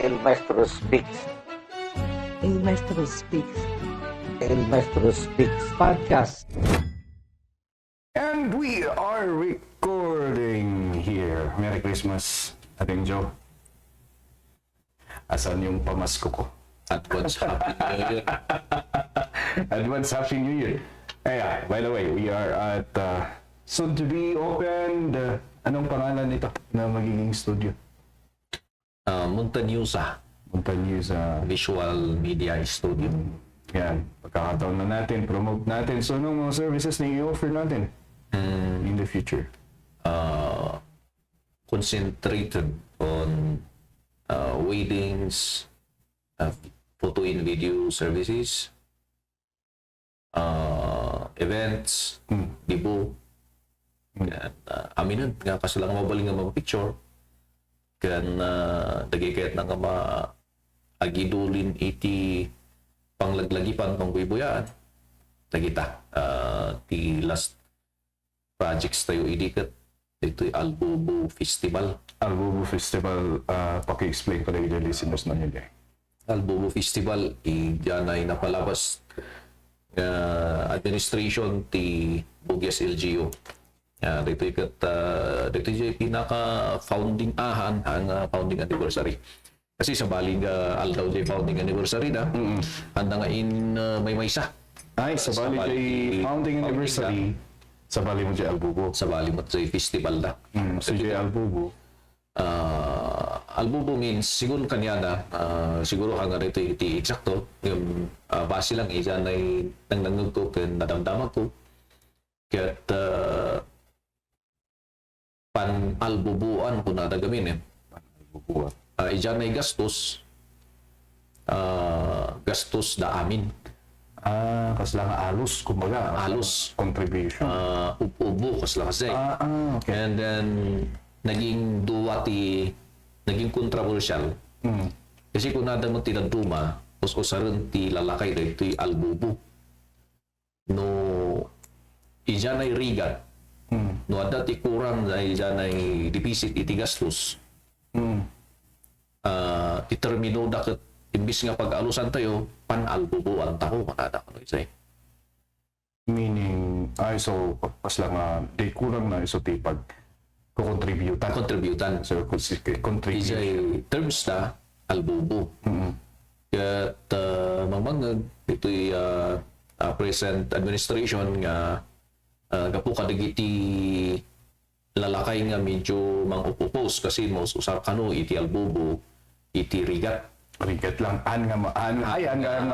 El Maestro Speaks. El Maestro Speaks El Maestro Speaks. Podcast. And we are recording here. Merry Christmas, Ating Joe. Asan yung pamasko ko? Advance Happy New Year. Advance Happy New Year. Yeah, by the way, we are at soon to be opened. Anong pangalan nito na magiging studio? Montañusa Punta niyo sa... Visual Media Studio. Yan, pagkakataon na natin, promote natin. So, anong mga services na i-offer natin in the future? Concentrated on weddings, photo and video services, events, dibo. Kan aminan nga kasi lang mabaling nga mga picture. Kan dagigayat na nga agidulin iti panglaglagipan pangbuybuyan. Dagita ti last projects tayo idikat ito'y Albubo Festival. Albubo Festival, paki-explain ko lang yung listeners na nyo. Albubo Festival diyan ay napalabas administration ti Bugyas LGU. Dito ikat dito yung pinaka founding ang founding anniversary. Kasi sa baling aldaw yung founding anniversary na handa nga in may maysa. Ay, sa bali kay founding anniversary, sa bali mo dyan Albubo. Sa bali mo sa festival na. Sa dyan Albubo. Albubo means siguro kanya na siguro hanga rito iti eksakto yung base lang isa na nangnangag ko ken nadamdaman ko ket pan-albubuan ko nadagamin Albubo. iyan ay gastos gastos da amin Kas lang alus, kumbaga. Alus. Contribution. upo kas lang kasi Okay. and then naging naging controversial kasi kung nada mo tinaduma usaran ti lalakay da ito'y albubo no iyan ay rigat no ada ti kurang ay iyan ay deficit iti gastos determino da ket imbis nga pag-alusan tayo pan-albubuan tako manada ko isay Meaning, so, kas lang, di kurang na iso ti pag kukontributan. kontributan So, contribute. isay terms na albubo ket mamangag ito'y present administration nga gapu kadagiti lalakay nga medyo mang-upopos kasi most usar kano iti albubo iti rigat Rigat lang, an nga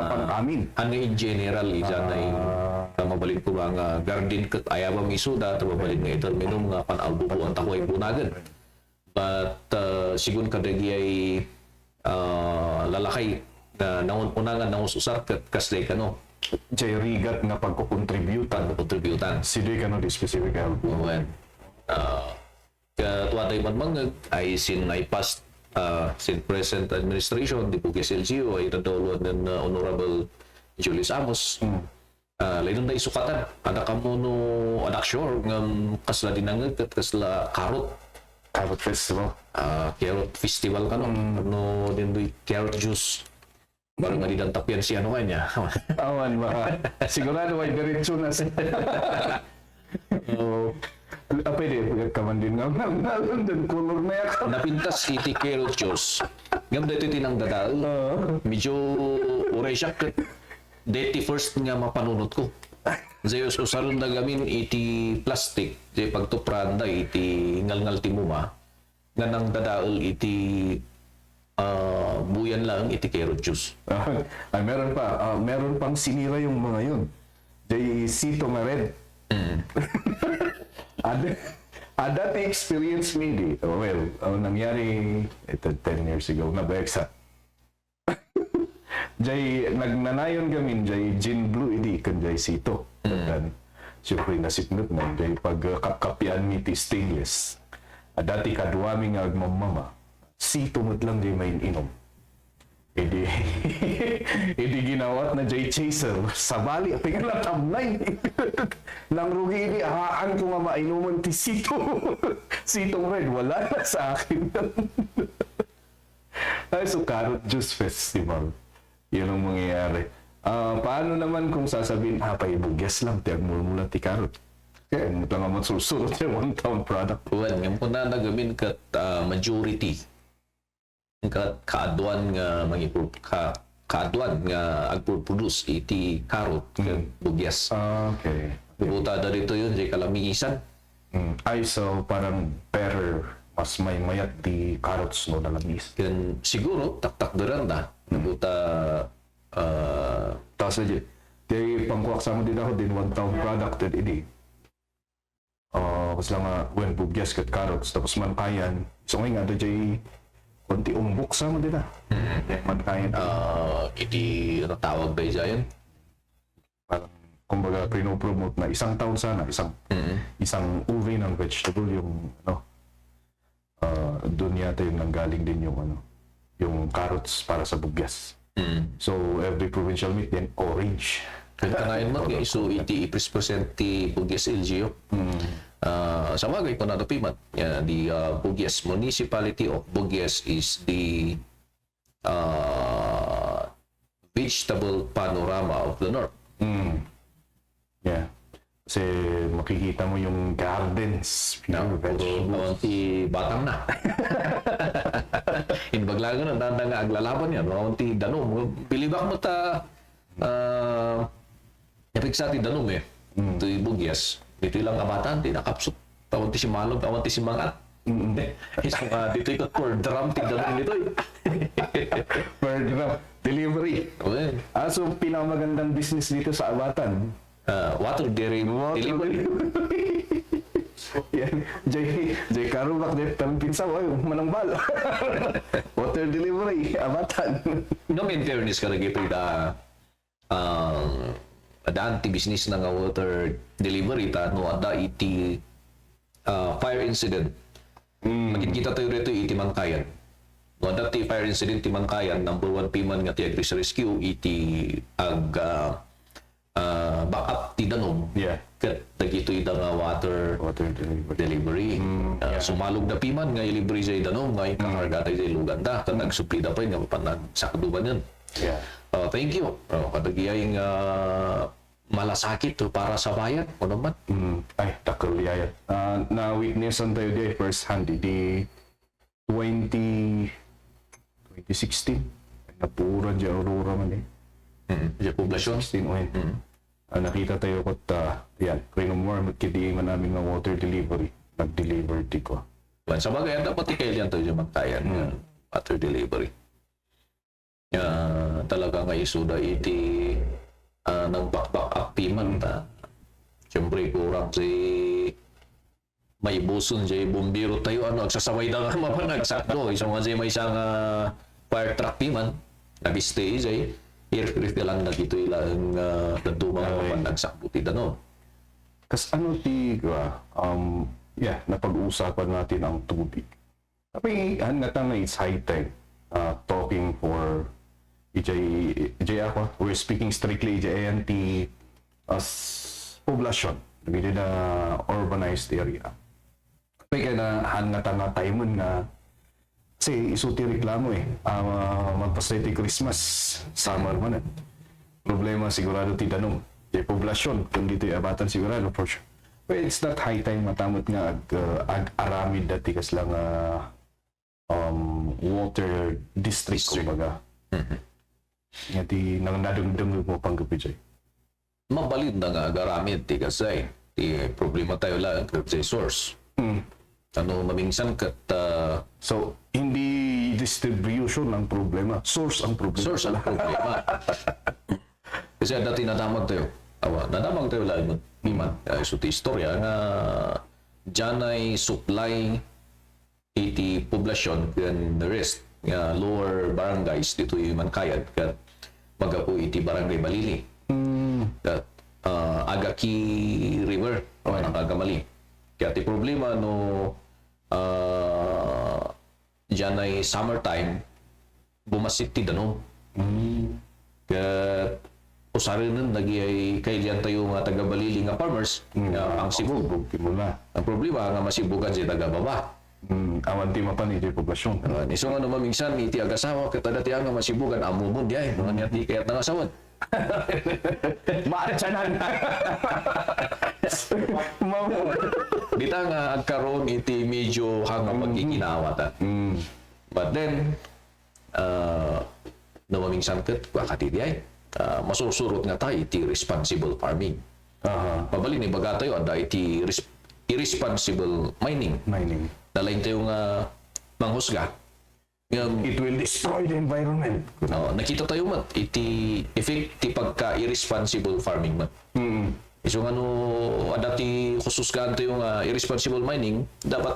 pang-amin. ano in general iyan ay mabalik ko nga garden ket ayaba misuda tababalik nga ito minum nga pan-albubo ang tako ay bunagan but sigun kadagi ay lalakay na nangununangan nangususar ket kasday kano Jay rigat nga pagkukontributan. kontributan Sidoy ka no, di specific albubo. when katuwaday man mangag ay sin ay past sin present administration di Bugyas LGU ay nadolo ng Honorable Julius Amos lain na isukatan ada kamo no anak sure ng kasla dinangag kat kasla karot Carrot Festival. carrot festival kano no din doy carrot juice parang nga didantapyan si ano kanya Awan ba? Sigurado ay diretso na siya. Pwede, kaman din nga. Nandun, color na yan. napintas iti carrot juice ngam dito tinang dadal medyo uray siya kat deti first nga mapanunot ko Zayos usaron na gamin iti plastic di pagtupranda iti ngal-ngal ti muma nga nang dadaol iti buyan lang iti carrot juice Ay, meron pang sinira yung mga yun. Jay Sito nga red. Ada ti experience me di. Nangyari ito 10 years ago na Bexa. Jay nagnanayon gamin jay gin blue idi kan jay Sito. Dan siyempre nasipnot na jay pagkapkapian mi ti stainless. Dati kaduami nga agmamama. Sito mo't lang jay main inom. Idi ginawat na jay chaser sa bali pingalat amnay nang rugi ini ahaan ko nga mainuman ti Sito Sitong red wala na sa akin Ay, so Carrot Juice Festival. Yun ang mangyayari. Paano naman kung sasabihin, paibugyas lang, tiyag mula ti Carrot. Kaya, mo lang naman susunod yung one-town product. Well, ngayon po na nagamin kat majority kaaduan nga kaaduan nga agproduce iti karot ket bugyas. Okay. Buta da dito yun di kalamisan. Ay, so parang better, mas may mayat di carrots no na labis. Ken siguro taktak daran da. Buta Tapos aja, di pangkuwak sa mo din ako din one-town product at idi. Kasi lang nga, when bugyas kat carrots, tapos mankayan, so ngayon nga, di konti umbok sa mo din mankayan. iti natawag ba yan? Parang, kumbaga, pinopromote na isang taon sana, isang uri ng vegetable, yung, doon yata yung nanggaling din yung, yung carrots para sa bugyas. So, every provincial meat din, orange. Kanain mo, so iti i-present ti bugyas LGU. Sa bagay ko na napimat, the Bugyas Municipality of Bugyas is the vegetable panorama of the North. Yeah. Kasi makikita mo yung gardens, pure vegetables. Ti batang na. Inbaglagan na, danda nga aglalaban yan. Ti danom. Pilibak mo ta, napiksa ti danom Ito yung Bugyas. Dito ilang kabatan, di nakapsot. Tawag ti si Malog, tawag ti si Mangat. Isang dito ikot for drum, ti danom nito Per drum, delivery. Okay. So pinakamagandang business dito sa Abatan. Water delivery. Yan, Jay Karubak din, tamang pinsa, manangbal. Water delivery, Abatan. No, in fairness ka nag-ito adaan ti business na nga water delivery ta no ada iti fire incident. Makikita tayo rito iti Mangkayan. No ada ti fire incident ti Mangkayan, number 1 piman nga ti Agris Rescue iti backup ti danom. Yeah. Ket dagito ida nga water delivery. Sumalog na piman nga ilibre jay danom nga ikakarga tayo jay luganda ket nagsupli da pa nga panag sakduban yan. Yeah. Thank you. Kadagiyay malasakit para sa bayan. O naman. Ay, takal yayat. Na-witnessan tayo di first hand, di 2016. Napuran di Aurora man Sa poblasyon. 16, nakita tayo kot, yan, Renomore, magkidi man namin ng water delivery. Nag-deliver di ko. Sa bagay, dapat ikailan tayo yung magtayan. Water delivery. Talaga nga isuda iti nagbakbak aktiman ta. Siyempre kurang si may buson jay bumbiro tayo agsasaway da nga mapanagsakdo isang nga may isang fire truck piman nag-stay jay aircraft lang na dito ilang dadumang mapanagsakdo ti danon. Kas ti napag-uusapan natin ang tubig. Tapi hanggang it's high time talking for EJ ako, we're speaking strictly EJ as poblasyon, hindi na urbanized area. Kaya na hangatan na tayo mo na kasi isuti reklamo magpasay ti Christmas, summer man problema sigurado ti danom. Di poblasyon, kung dito Abatan sigurado for sure. But it's not high time matamot nga ag-aramid dati kas lang water district. Kumbaga. Nga di nang nadungdung mo pang gabi dyan. Mabalid na nga agaramid ti kasay. Ti problema tayo lang sa source. Mamingsan kat... So, hindi distribution ang problema. Source ang problema. Source ang problema. Kasi dati nadamag tayo. Nadamag tayo lang mo. Iman. So, ti istorya nga dyan ay supply iti poblasyon and the rest nga lower barangays dito yung Mangkayan kat magapu iti barangay Malili kat Agaki River ang agamali kaya ti problema dyan ay summertime bumasit ti danom kat usarin nun nagiyay kailian tayo nga taga Balili nga farmers nga ang sibog ang problema nga masibugan siya taga baba Awan di mapan iti poblasyon. Iso nga naman minsan, iti agasawa, katada ti nga masibugan, amumod di ay, mga ti kaya't nangasawad. Maatsanan! Dita nga agkaroon iti medyo hanga pagkikinawatan. But then, namamingsan kat, wakati di ay, masusurot nga tayo iti responsible farming. Pabalin ni baga tayo, ada iti irresponsible mining. Dalain tayo nga manghusga. It will destroy the environment. Nakita tayo mat, iti effect ti pagka-irresponsible farming mat. So ano, ada ti khususgan tayo nga irresponsible mining, dapat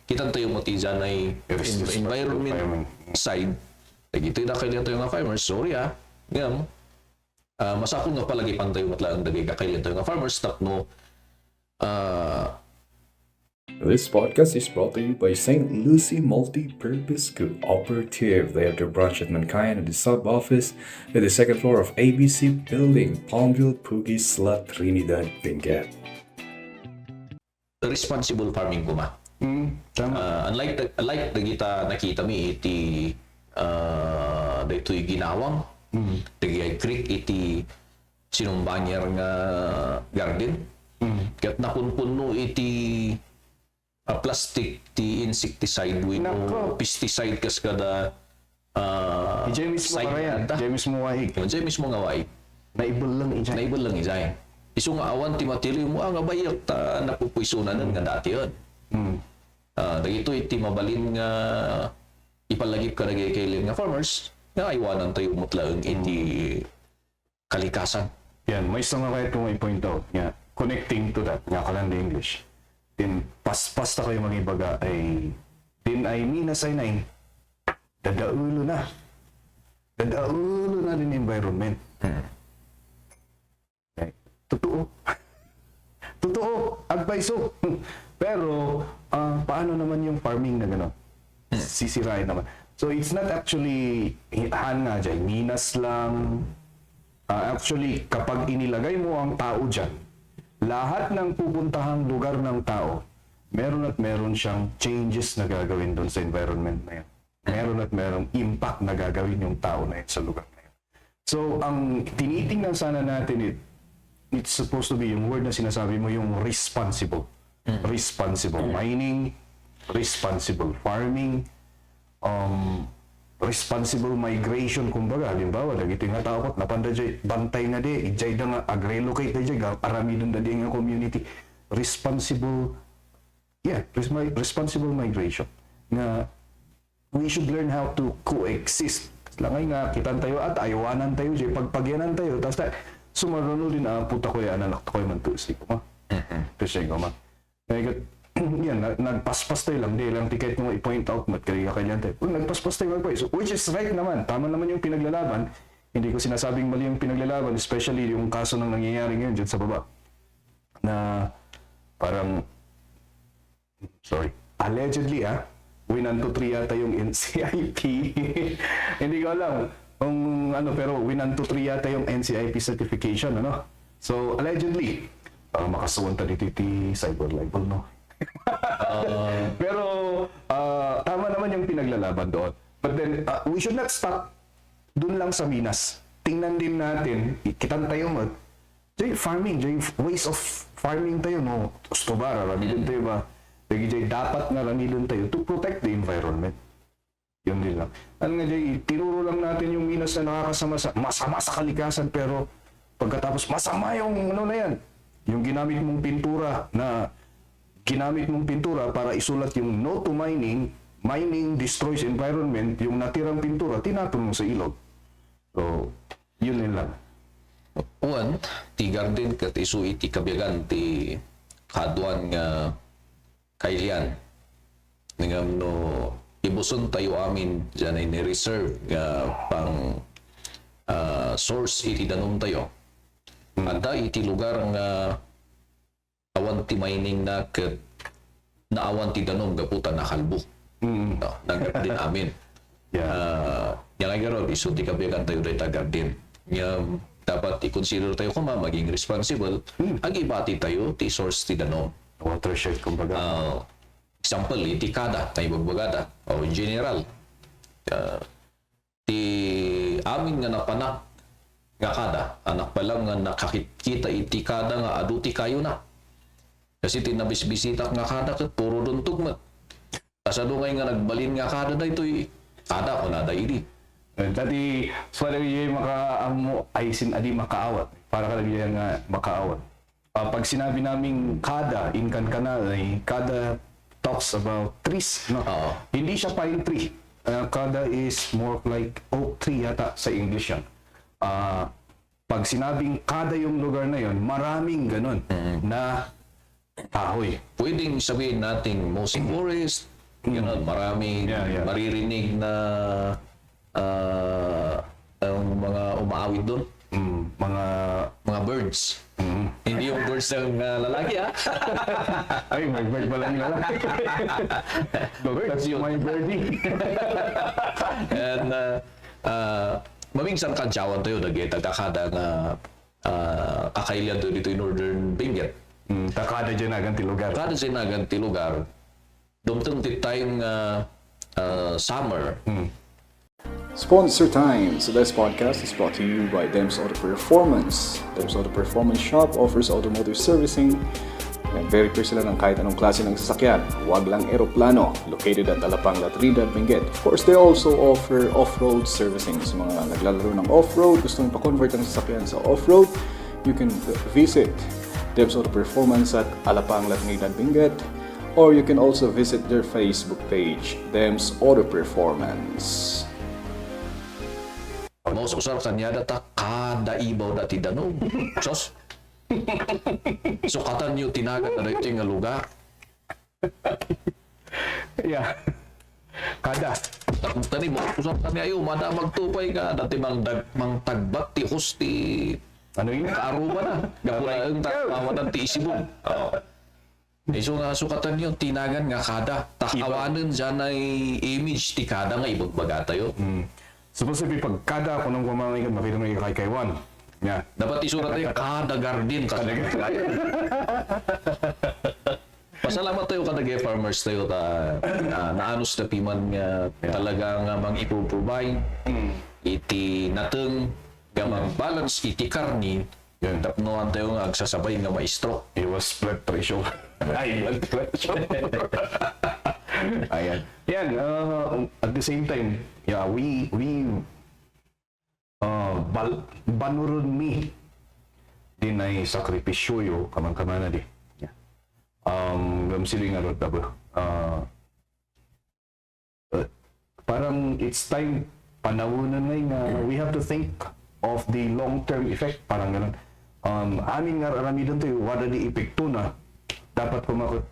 kita tayo mat dyan ay environment side. Ito yung nakailan tayo nga farmers, sorry masakong nga palagi pang tayo matlaan dagay kakailan tayo nga farmers, tapno This podcast is brought to you by St. Lucie Multi-Purpose Cooperative. They have their branch at Mankayan at the sub-office at the second floor of ABC Building, Palmville, Pugi, Slat, Trinidad, Benguet. responsible farming ko ma. Tama. Unlike the kita nakita mi iti daytoy ginawang dagay creek iti sinumbanyer nga garden ket napunpunno iti plastic ti insecticide with Nako. pesticide kas kada James mo karayan. James mo wahig. mismo nga waig Naibol lang ijay. naibol lang izay isu nga awan ti matili mo nga bayat napupuisunan nga dati yon. Dagito iti mabalin nga ipalagip ka nagkailin nga farmers nga aywanan tayo mutlaeng iti kalikasan. Yan, may isang nga kahit kung may point out nga, connecting to that, nga kalanda English. Din, pas-pasta kayo mga ibaga ay, din ay minasay na dadaulo na. Dadaulo na din environment. Okay. Totoo. Totoo. Adviso. Pero, paano naman yung farming na gano'n? Sisirain naman. So, it's not actually, nga dyan, minas lang. Actually, kapag inilagay mo ang tao dyan, lahat ng pupuntahang lugar ng tao, meron at meron siyang changes na gagawin doon sa environment na yan. Meron at merong impact na gagawin yung tao na yan sa lugar na yan. So, ang tinitingnan sana natin, it's supposed to be yung word na sinasabi mo, yung responsible. Responsible mining, responsible farming, responsible migration, kumbaga, halimbawa, dagito nga tao kot, napanda dyan, bantay nga di, ijay da nga, ag-relocate da dyan, parami dun da di nga community. Responsible, responsible migration. Nga, we should learn how to coexist. Langay nga, kitan tayo at ayawanan tayo dyan, pagpagyanan tayo, tapos tayo, sumaruno din, puta ko yan, anak ko man tusi ko ma. Tusi ko ma. Yan, nagpaspas tayo lang, di lang tiket mo i-point out mat kaya kanyan tayo. Nagpaspas tayo magpay. So, which is right naman, tama naman yung pinaglalaban. Hindi ko sinasabing mali yung pinaglalaban, especially yung kaso nang nangyayari ngayon dyan sa baba. Na parang, allegedly winanto-3 yata yung NCIP. Hindi ko alam kung ano, pero winanto-3 yata yung NCIP certification, ano? So, allegedly, makasuwanta dito cyber libel, no? Pero tama naman yung pinaglalaban doon. But then we should not stop doon lang sa minas. Tingnan din natin, kitan tayo mo. Farming, ways of farming tayo, no? Gusto ba, ramilin tayo ba? Dapat nga ramilin tayo to protect the environment. Yun din lang. Ano nga, tinuro lang natin yung minas na nakakasama masama sa kalikasan, pero pagkatapos masama yung ano na yan. Yung ginamit mong pintura para isulat yung no to mining, mining destroys environment, yung natirang pintura, tinapon mo sa ilog. So, yun lang. Uwan, ti garden kat isu iti kabiyagan ti kaduan nga kailian. Ngam no, ibuson tayo amin dyan ay ni-reserve nga pang source iti danom tayo. Ada iti lugar nga awan ti mining na ket naawan ti danom gaputan na kalbo. Nagap din amin. Yang ay garo, iso ti kabiyagan tayo dahil garden. Dapat i-consider tayo kung maging responsible. Ag ibati tayo ti source ti danom. Watershed, kumbaga. example, itikada, na ibagbagada, o in general. Ti amin nga napanak nga kada, anak pa lang nga nakakita itikada nga aduti kayo na. Kasi tinabis-bisita nga kada kat puro doon tugmat. Kasado ngay nga nagbalin nga kada na ito'y kada ko na da ini. Dati, swala yung makaamo, ay adi makaawat. Para ka lagi nga makaawat. Pag sinabi naming kada, inkan ka na, ay kada talks about trees. No? Hindi siya pine tree. Kada is more like oak tree yata sa English yan. Pag sinabing kada yung lugar na yon, maraming ganun na kahoy. Pwedeng sabihin natin mostly forest, maraming maririnig na ang mga umaawit doon. Mga birds. Hindi yung birds ng lalaki, ha? Ay, may bird pala yung lalaki. Birds yun. My birdie. And mamingsang kadyawan tayo, nagkakada nga kakailan to dito in Northern Benguet. Takada dyan agan ti lugar. Kada sa naganti lugar, dumtong tayong summer. Sponsor time. So this podcast is brought to you by Dems Auto Performance. Dems Auto Performance Shop offers automotive servicing and very sila ng kahit anong klase ng sasakyan. Huwag lang eroplano. Located at Alapang, La Trinidad, Benguet. Of course, they also offer off-road servicing. Sa mga naglalaro ng off-road, gustong pa-convert ang sasakyan sa off-road, you can visit Dems Auto Performance at Alapang, La Trinidad, Benguet. Or you can also visit their Facebook page, Dems Auto Performance. Most usar kanya data kada ibaw dati danog. Sos. Sukatan nyo tinagat na ito yung lugar. Yeah. Kada. Tani mo usar kanya ayo mada magtupay ka dati mang tagbat ti hosti. Ano yun? Kaaruba na. Gapula yung tawanan ti isibong. So nga sukatan nyo tinagan nga kada. Takawanan dyan ay image ti kada nga ibagbagata yun. Supposedly, pag kada ako nang kumamay makita mo yung kay-kaywan. Yeah. Dapat isurat tayo, kada garden. Pasalamat tayo kada farmers tayo naanos na piman nga talagang mang ipuprovide. Iti nateng gamang balance, iti karni. Tapnoan tayo nga agsasabay nga maestro. It was blood pressure. Ay, blood pressure. Ayan. Yan, at the same time, yeah, we banurun mi din ay sakripisyo yo kamang-kamana di. Yeah. Gamsili nga ron tabo. Parang it's time panawonan nga we have to think of the long-term effect. Parang ganun. Amin nga aramidon tayo, wala di epekto na dapat kumakot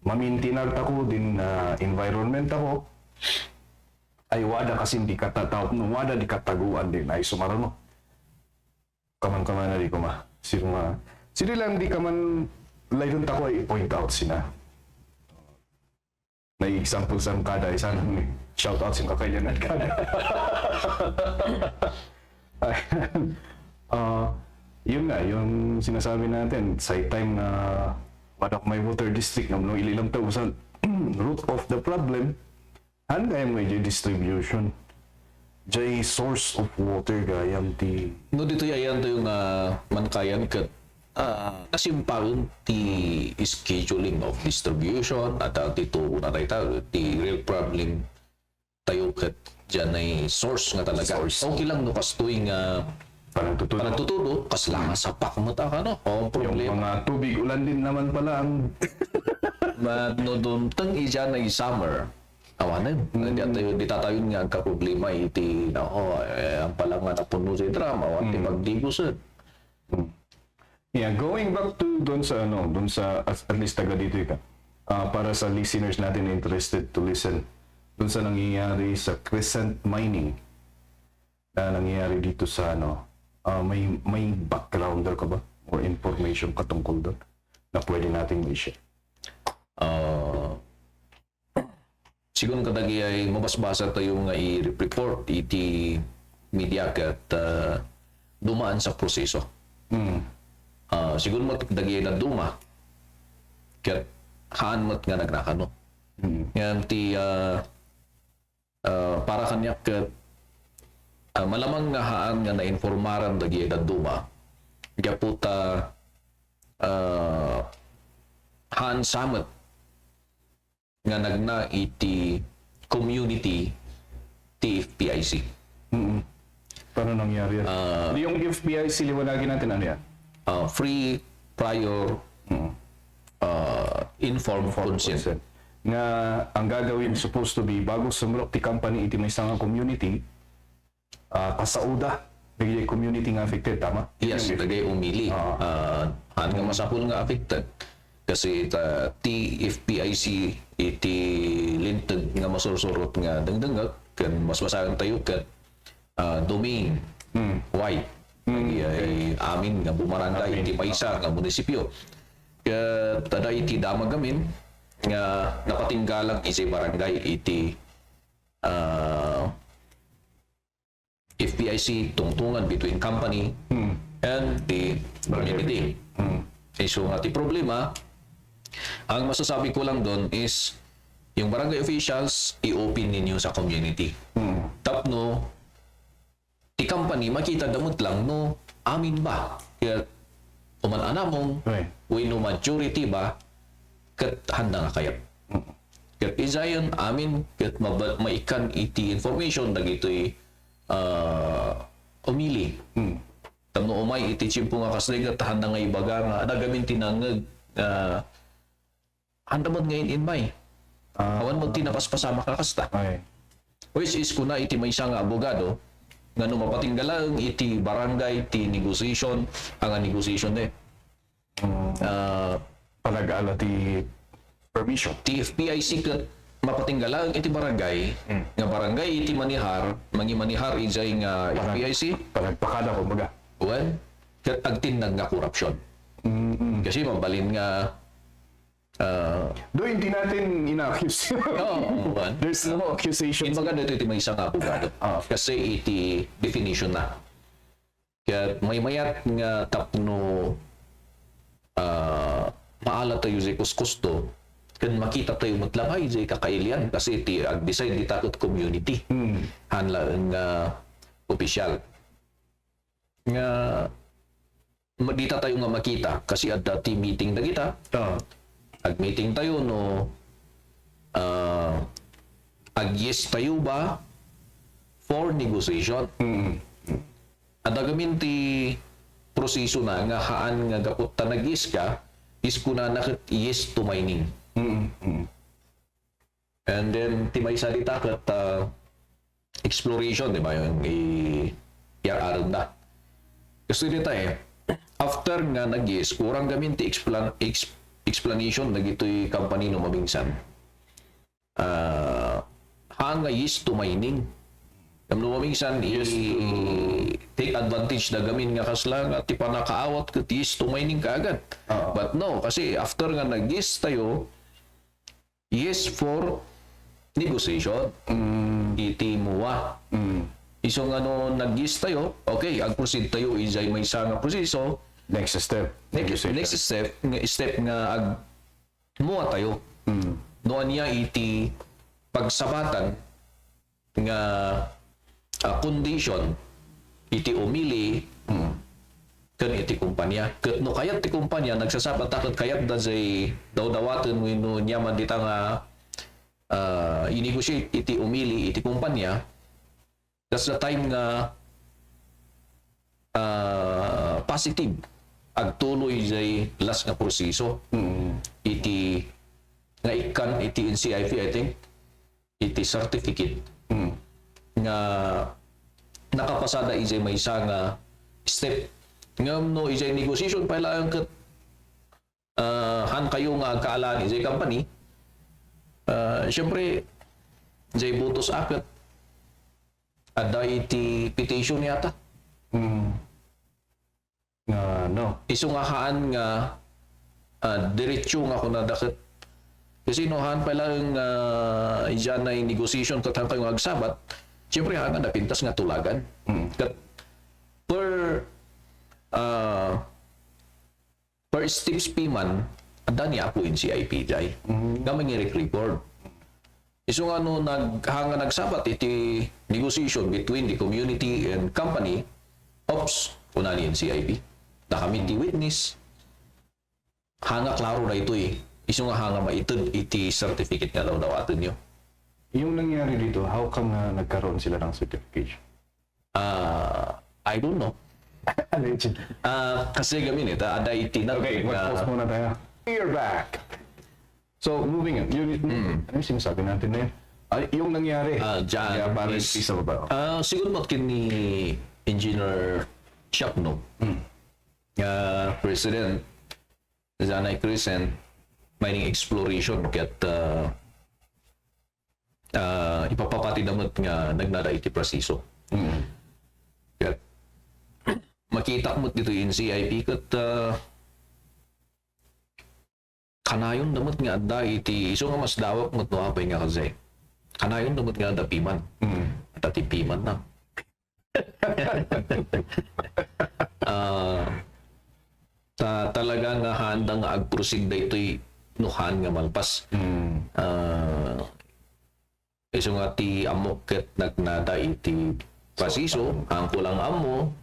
mamintinag ako din environment ako ay wada kasi hindi katataw no wada di kataguan din ay sumarano kaman-kaman na di ko sino lang di kaman layon tako ay point out sina na example sa kada isang shout out sin kakailan at kada yun nga yung sinasabi natin sa time na Badak may water district na ililang tausan root of the problem han gayam may distribution jay source of water gayam ti No dito ayan tayo nga mankayan kat kasimparon ti scheduling of distribution at dito una tayo ti real problem tayo kat dyan ay source nga talaga. Okay lang no kastoy nga parang tutudo kas lang sa pakmata ka no. Ang problema yung mga tubig ulan din naman pala ang madudumtang iya na summer awanan di tatayon nga ang problema iti ang pala nga napuno sa drama awan ti magdibusan. Yeah, going back to doon sa at least taga dito ka para sa listeners natin interested to listen doon sa nangyayari sa crescent mining na nangyayari dito sa may backgrounder ka ba or information katungkol doon na pwede nating i-share? Siguro kadagi ay mabasbasa tayo nga i-report iti media kat dumaan sa proseso. Siguro kadagi na duma kat haan mo't nga nagrakano. Yan ti para kanya ket malamang nga haan nga nainformaran dagi edad duma gaputa haan samet nga nagna iti community TFPIC. Paano nangyari yan? Yung FPIC, liwanagin natin ano yan? Free prior informed consent. Nga ang gagawin supposed to be bago sumulok ti company iti may isang community kasauda nagay community nga affected, tama? Yes, lagay umili. Han nga masapul nga affected. Kasi TFPIC iti lintag nga masursurot nga dangdangat kan mas masagan tayo kat domain wide. Ay amin nga bumarangay iti maysa nga munisipyo. Kaya tada iti damag gamin nga napatinggalang iti barangay iti FPIC tungtungan between company and the community. So nga ti problema, ang masasabi ko lang doon is yung barangay officials i-open ninyo sa community. Tapno ti company makita damot lang no amin ba kaya uman-ana mong no majority ba kat handa nga kayat. Kat izayon amin kat maikan iti information dagitoy umili. Tamno umay iti chimpo nga kaslig at handa nga ibaga nga nagamin tinangag handa mo ngayon in may. Awan mo tinapaspasama ka kasta. Which is kuna iti may isang abogado nga no mapatinggalang iti barangay ti negotiation ang negotiation Palag-ala ti permission. TFPIC kat mapatinggalang iti barangay nga barangay iti manihar mangimanihar ijay nga FPIC Palagpakada ko baga. well kat agtinag nga korupsyon. Kasi mabalin nga Doon hindi natin ina-accuse. There's no accusation. Imbaga dito iti may isang abogado. Kasi iti definition na. Kaya may mayat nga tapno maala tayo sa kuskusto kan makita tayo matlangay sa kakailian kasi iti ag-design di takot community. Hanla nga opisyal. Nga dita tayo nga makita kasi at dati meeting na kita. Ag-meeting tayo no ag-yes tayo ba for negotiation. At agamin ti proseso na nga haan nga gapot ta nag-yes ka is kuna nakit yes to mining. And then ti may salita kat exploration, di ba yung i-aral na. Kasi dito after nga nag-yes, kurang gamin ti explanation na gito'y company no mabingsan. Hanga yes to mining. No mabingsan take advantage na gamin nga kaslang at ipa nakaawat kat yes to mining kaagad. But no, kasi after nga nag-yes tayo, yes for negotiation. Iti muwa. Iso nga no nag-yes tayo, okay, ag-proceed tayo isay may isa nga proseso. Next step. Next step nga ag muwa tayo. Noon niya iti pagsabatan nga condition iti umili kan iti kumpanya. Ket no kayat ti kumpanya nagsasabat takot kayat da say daw-dawaten wenno nyaman dita nga i-negotiate iti umili iti kumpanya. That's the time nga positive agtuloy jay last nga proseso. Iti nga ikan iti NCIP I think iti certificate nga nakapasada ijay may isa nga step ngam no ijay negotiation pa lang ket han kayo nga agkaalan ijay company syempre jay butos aket ada iti petition yata no. isu nga haan nga diretso nga kuna daket kasi no haan pa lang iyan na negotiation kat han kayo nga agsabat syempre haan nga napintas nga tulagan kat per steps piman Ada niya ako in CIP jay. Gamay nga record. Iso nga no nagsabat iti negotiation between the community and company, ops, una ni in CIP. Da kami ti witness. Hanga klaro na ito eh. Iso nga hanga maitid iti certificate nga daw atin nyo. Yung nangyari dito, how come nagkaroon sila ng certification? I don't know. Alleged. Kasi gamin ada iti na. Okay, mag-pause muna tayo. We're back. So, moving on. Ano yung sinasabi natin na yun? Yung nangyari. Dyan Yeah, parang is- isa ba? siguro matkin ni Engineer Chapno, President Zanay Crescent Mining Exploration kat ipapapati naman nga nagnada iti prasiso. Kat makita mo dito in CIP kat kanayon naman nga adda iti iso nga mas dawak mo no apay nga kasi kanayon naman nga adda piman. At ati piman na. Talaga nga handa nga agproceed da ito'y nuhan nga malpas. Iso nga ti amok ket nagnada iti pasiso, ang kulang amo,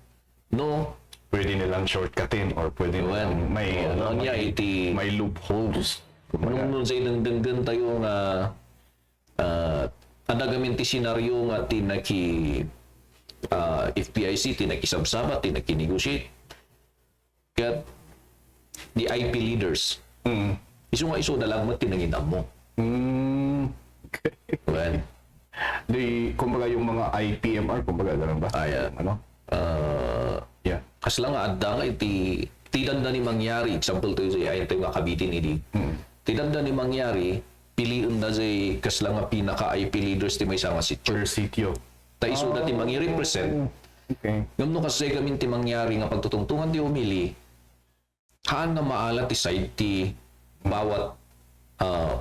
no, Pwede nilang shortcutin or pwede nilang may, ano niya iti, may loopholes. nung sa inang tayo nga, ada gamin ti senaryo nga tinaki, FPIC, tinakisabsabat, tinaki-negotiate. Kat, the IP leaders, iso na lang mo tinanginam mo. Okay. Well, Kumbaga yung mga IPMR, kumbaga ganun ba? Ayan. Ano? Yeah. kas lang nga adda nga iti tidanda ni mangyari, example to say ayon tayo nga kabitin idi. Tidanda ni mangyari, piliin na say kas lang nga pinaka IP leaders ti may sama si Per sitio. ta iso na ti mangi-represent. Okay. Ngam no kasi gamin ti mangyari nga pagtutungtungan ti umili, haan nga maalat ti side ti bawat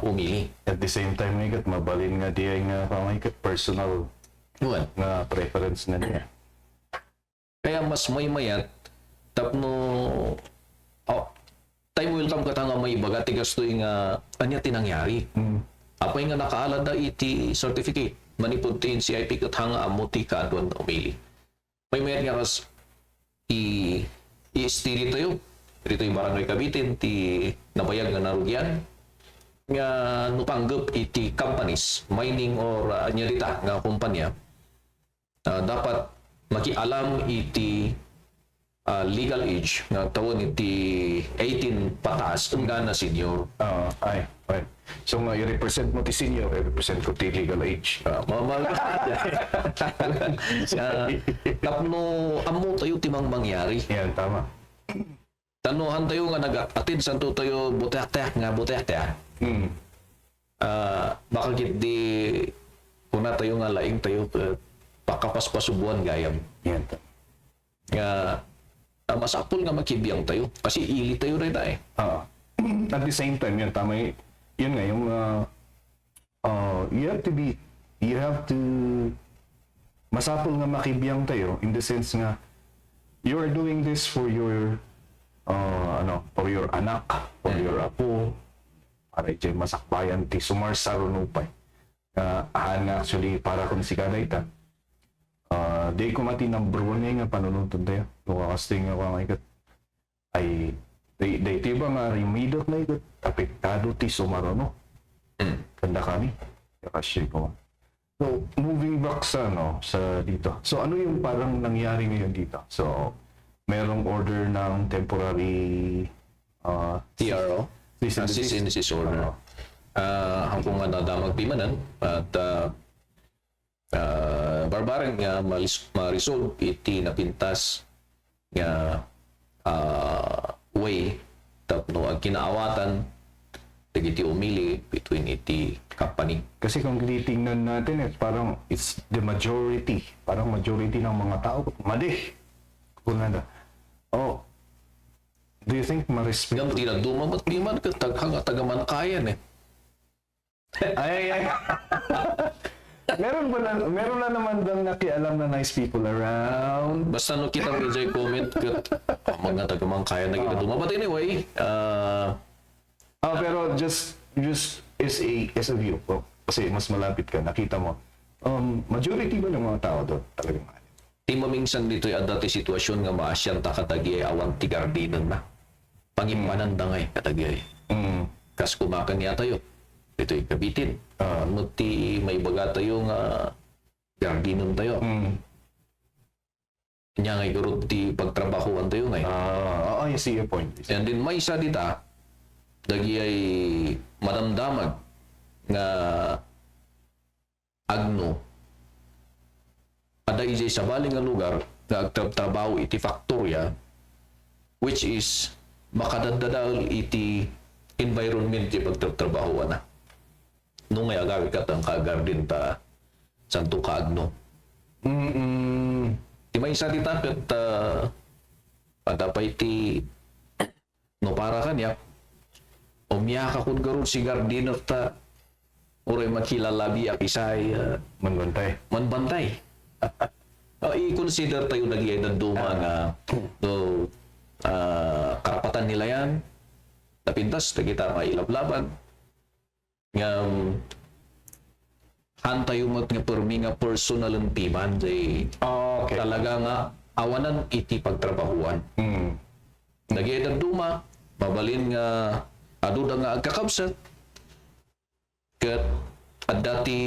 umili. At the same time, nga mabalin nga diya nga pamahikat personal Well, nga preference na niya. kaya mas may mayat tapno time will come katanga may baga tigas to nga anya tinangyari. Apay nga nakaalad na iti certificate manipod ti CIP kat hanga amo ti kaadwan na umili. May mayat nga kas i-steady tayo. Dito yung barangay Kabitin ti nabayag nga narugyan nga nupanggap iti companies, mining or anya dita nga kumpanya. Dapat makialam iti legal age nga tawon iti 18 pataas nga na senior. Ay. So nga, i-represent mo ti senior, i-represent ko ti legal age. Tapno amo tayo timang mangyari. Yan, tama. Tanuhan tayo nga nag-atid santo tayo butek-tek. Bakit di kuna tayo nga laing tayo pakapaspasubuan gayam. Yan. Nga masapul nga makibiyang tayo kasi ili tayo rin eh. At the same time, yan, tama yun nga, yung you have to masapul nga makibiyang tayo in the sense nga you are doing this for your for your anak, for your apo, para ito masakbayan ti sumarsarunupay. Actually, para kung si Kadayta, di ko mati number one nga panununtun tayo. Kung kakasting nga kamahikat, ay, di ba nga remidot na ito, apektado ti sumaruno. Kanda kami. Kakasya ko. So, moving back sa dito. So, ano yung parang nangyari ngayon dito? So, merong order ng temporary TRO, cease and desist order. Hangkong nga nadamag pimanan at barbareng nga ma-resolve iti napintas nga way tapno ang kinaawatan iti umili between iti company. Kasi kung titingnan natin, parang it's the majority. Parang majority ng mga tao. Madi. Kunanda. Do you think ma-respect? Ngam ti nagdumamat piman ket taghang tagaman kayan eh. Ay. Meron na naman dang nakialam na nice people around. Basta no kita medyo comment ket mga tagamang kaya na kita dumabat anyway. Pero just as a view, kasi mas malapit ka, nakita mo, majority ba ng mga tao doon talagang maalim? Di maminsan dito ay dati sitwasyon nga maasyan ta katagi awan ti gardinan na. Pangimpanan da ngay katagi. Kas kumakan niya tayo. Dito'y kabitin. Muti may baga tayo nga gardinan tayo. Nya ngay gurot ti pagtrabahuan tayo ngay. I see your point. And then may isa dita, dagi ay madamdamag nga agno ada ijay sa baling nga lugar nga agtrabaho iti faktorya which is makadadadal iti environment ti pagtrabaho na. Nung ngay agawid ka tang kagardin ta santo kaagno. Di may isa dita kat padapay ti no para kanya umiyaka kun garun si gardiner ta uray makilalabi akisay manbantay. I-consider tayo nagyay ng duma nga karapatan nila yan napintas na kita mailablaban nga hantay umot nga permi nga personal and piman Okay. talaga nga awanan iti pagtrabahuan. Nagyay ng duma mabalin nga aduda nga agkakabsat kat at dati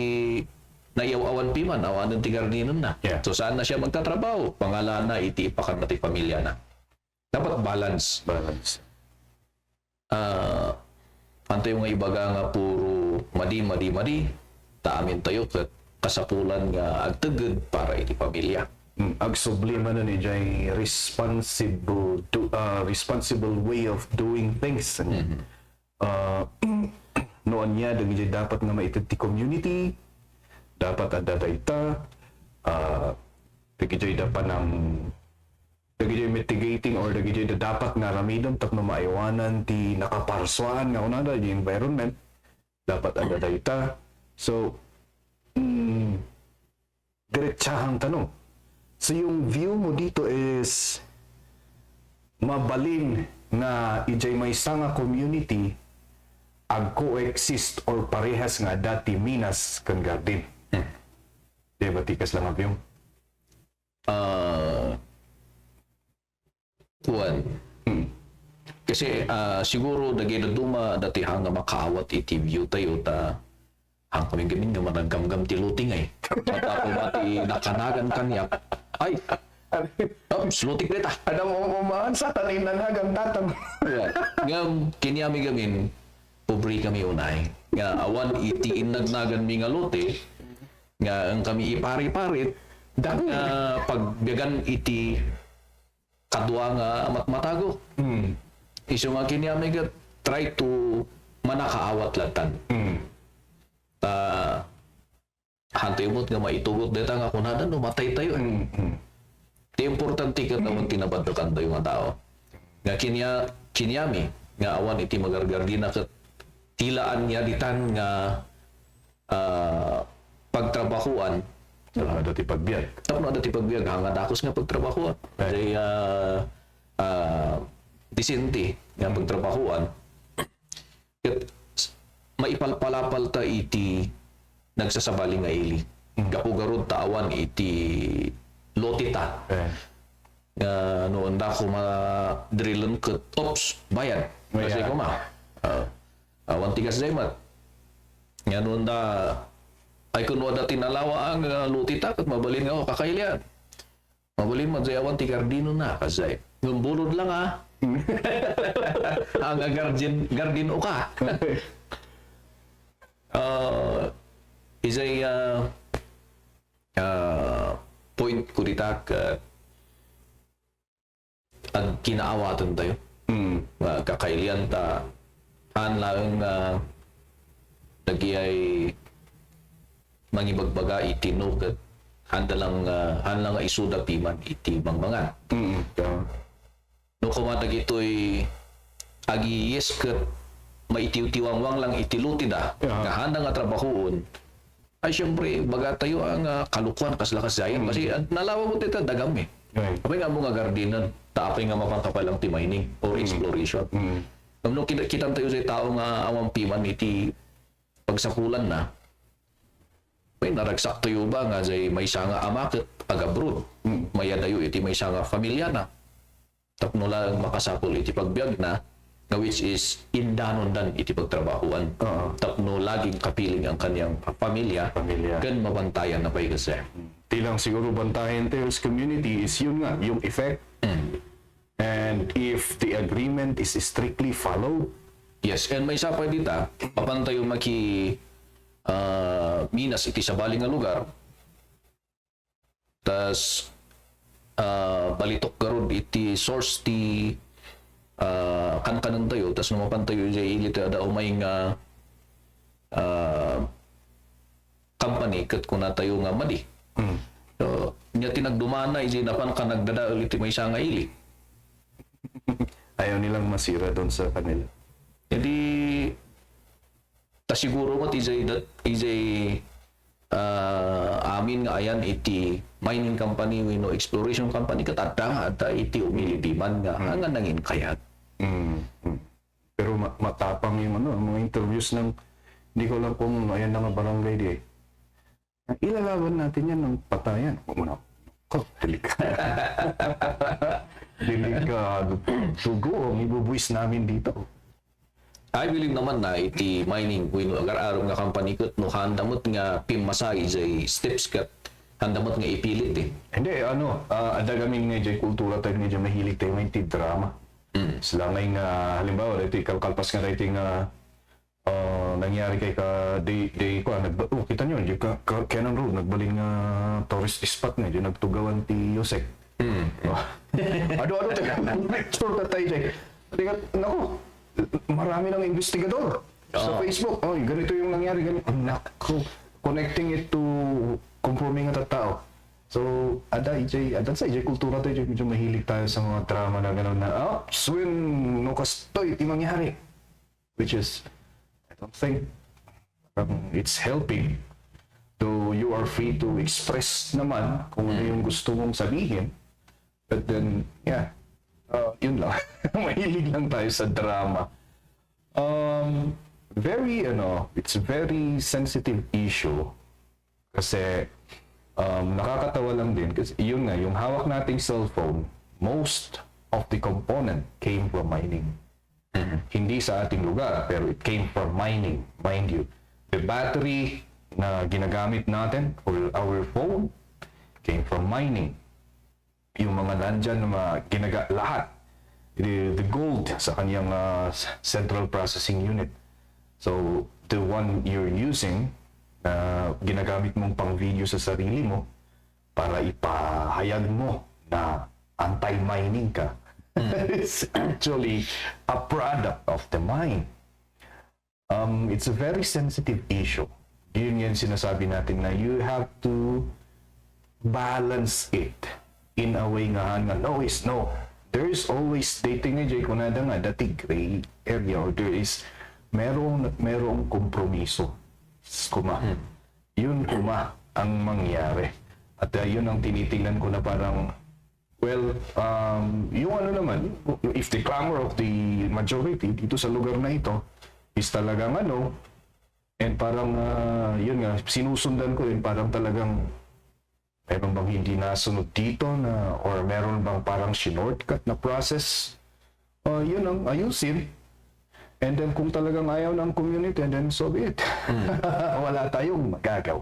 naiyaw-awan piman, awanan ti gardinan na. Yeah. So saan na siya magtatrabaho? Pangalan na, itiipakan na ti pamilya na. Dapat balance. Antay yung ibaga nga puro madi, taamin tayo kat kasapulan nga agtagad para iti pamilya. Agsublima na ni jay responsible way of doing things. Noon niya, dagijay dapat na maitid ti community, dapat ada dayta, dagijay dapat ng dagijay mitigating or dagijay dapat nga ramidon tapno maiwanan ti nakaparswaan nga unada di environment, dapat ada dayta. So, diretsahang tanong. So, yung view mo dito is mabalin nga ijay may nga community ag coexist or parehas nga dati minas kan garden. Di ba tikas lang ang view? Kuwan. Kasi siguro dagay na duma dati hanga makaawat iti view tayo ta hang kami gamin nga managgamgam ti luting ay. Matapo mati nakanagan kanyak. Ay! Slutik dita. Ada mo umaan sa tanin na hagang tatang. Ngam kinyami gamin pobre kami unay. Nga awan iti inagnagan mi nga lote nga ang kami ipari-parit nga pagbiagan iti kadwa nga matmatago. Iso nga kinyami nga try to manakaawat latan. Hantay mo't nga maitugot dita nga kunadan matay tayo. Di importante ka naman tinabadakan tayo nga tao. Nga kinyami nga awan iti magargardina kat tilaan niya ditan nga pagtrabahuan Dati pagbiag. tapno dati pagbiag hanga dakos nga pagtrabahuan. Kay disente nga pagtrabahuan. Ket maipalpalapal ta iti nagsasabali nga ili. Kapugarod taawan iti lotita. Nga noon da ko ma-drillan ket ops bayan. Kasi ko ma. Awan tigas daymat. Nga noon da ay kuno da tinalawa ang lutita ket mabalin nga kakailian. Mabalin man jay awan ti gardino na kasay. Ngumbulod lang ang gardin uka. Isay point ko dita at kinaawatan tayo. Kakailian ta hanlang nagyay mangibagbaga itinok at hanlang isuda piman iti mangmangan. No kumatag ito'y agiyes kat maitiw-tiwangwang lang itiluti da nga handa nga trabahoon ay syempre baga tayo ang kalukuan kaslakasayan kasi nalawa mo tita dagam Apay nga mo nga gardinan taapay nga mapangkapalang ti mining or exploration. Nung kita tayo sa tao nga awang piman iti pagsapulan na, may naragsak tayo ba nga say may siya nga amakit agabroad. Mayadayo iti may siya nga familia na. Tapno lang makasapol iti pagbiag na, nga which is indanon dan iti pagtrabahuan. Tapno laging kapiling ang kanyang pamilya. Gan mabantayan na pa'y kasi. Tilang siguro bantayan tayo sa community is yun nga, yung effect. And if the agreement is strictly followed, Yes, and may isa pa dita, papan tayo minas iti sa baling nga lugar, tas balitok karon iti source ti kankanan tayo, tas numapan tayo sa ilit ada umay nga company kat kuna tayo nga madi. So, niya tinagdumana iti napan ka nagdadaol iti may isa nga ili. ayaw nilang masira doon sa kanila. Jadi ta siguro mo amin nga ayan iti mining company wino exploration company katadda at iti umilidiman nga nga nangin kayat. Pero matapang yung mga interviews ng hindi ko lang kung ayan na nga barangay di. Ilalaban natin yan ng patayan. Muna. Delikado. Sugo ang ibubuwis namin dito. I believe naman na iti mining wino agar-araw nga company ket no handamot nga pimasay jay steps ket handamot nga ipilit Hindi, ada kaming medyo kultura tayo medyo mahilig tayo may drama. Sila ngay nga, halimbawa, dito kalpas nga dito nga nangyari kay ka day ko, kita nyo, yung Cannon Road, nagbaling nga tourist spot na, yung nagtugawan ti Yosek. Ado-ado tayo, picture na tayo dyan. Naku, marami ng investigador sa Facebook. Oh, ganito yung nangyari, ganito. Naku, connecting it to conforming nga tao. So, ada sa kultura tayo, medyo mahilig tayo sa mga drama na gano'n na, swin, no kastoy, iti mangyari. Which is, I don't think it's helping. Though you are free to express naman kung ano yung gusto mong sabihin. But then, yeah, yun lang. Mahilig lang tayo sa drama. It's a very sensitive issue. Kasi, nakakatawa lang din kasi yun nga, yung hawak nating cellphone, most of the component came from mining. Hindi sa ating lugar, pero it came from mining, mind you. The battery na ginagamit natin for our phone came from mining. Yung mga nandyan na lahat, the gold sa kanyang central processing unit. So, the one you're using, na ginagamit mong pang video sa sarili mo para ipahayag mo na anti-mining ka. It's actually a product of the mine. It's a very sensitive issue. Yun yan sinasabi natin na you have to balance it in a way nga no is no. There is always dating nga kung nada nga dati gray area or there is merong kompromiso. Yun ang mangyari. At yun ang tinitingnan ko na parang yung naman, if the clamor of the majority dito sa lugar na ito is talagang and parang yun nga, sinusundan ko din parang talagang meron bang hindi nasunod dito na or meron bang parang shortcut na process, yun ang ayusin. And then kung talagang ayaw ng community, then so be it. Wala tayong magagawa.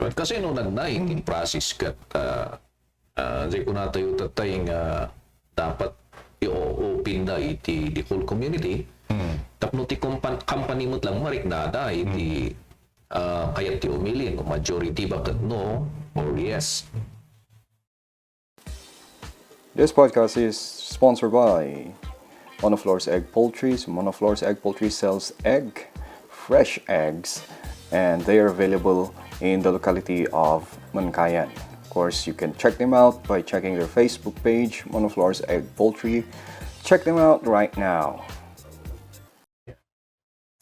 But kasi nung nag-19 process kat di ko na tayo tatay nga dapat i-open na iti the whole community. Tapno ti company mo lang mariknada iti kaya ti umili no majority bakit no or yes. This podcast is sponsored by Monoflore's Egg Poultry. So Monoflore's Egg Poultry sells fresh eggs, and they are available in the locality of Mankayan. Of course, you can check them out by checking their Facebook page, Monoflore's Egg Poultry. Check them out right now.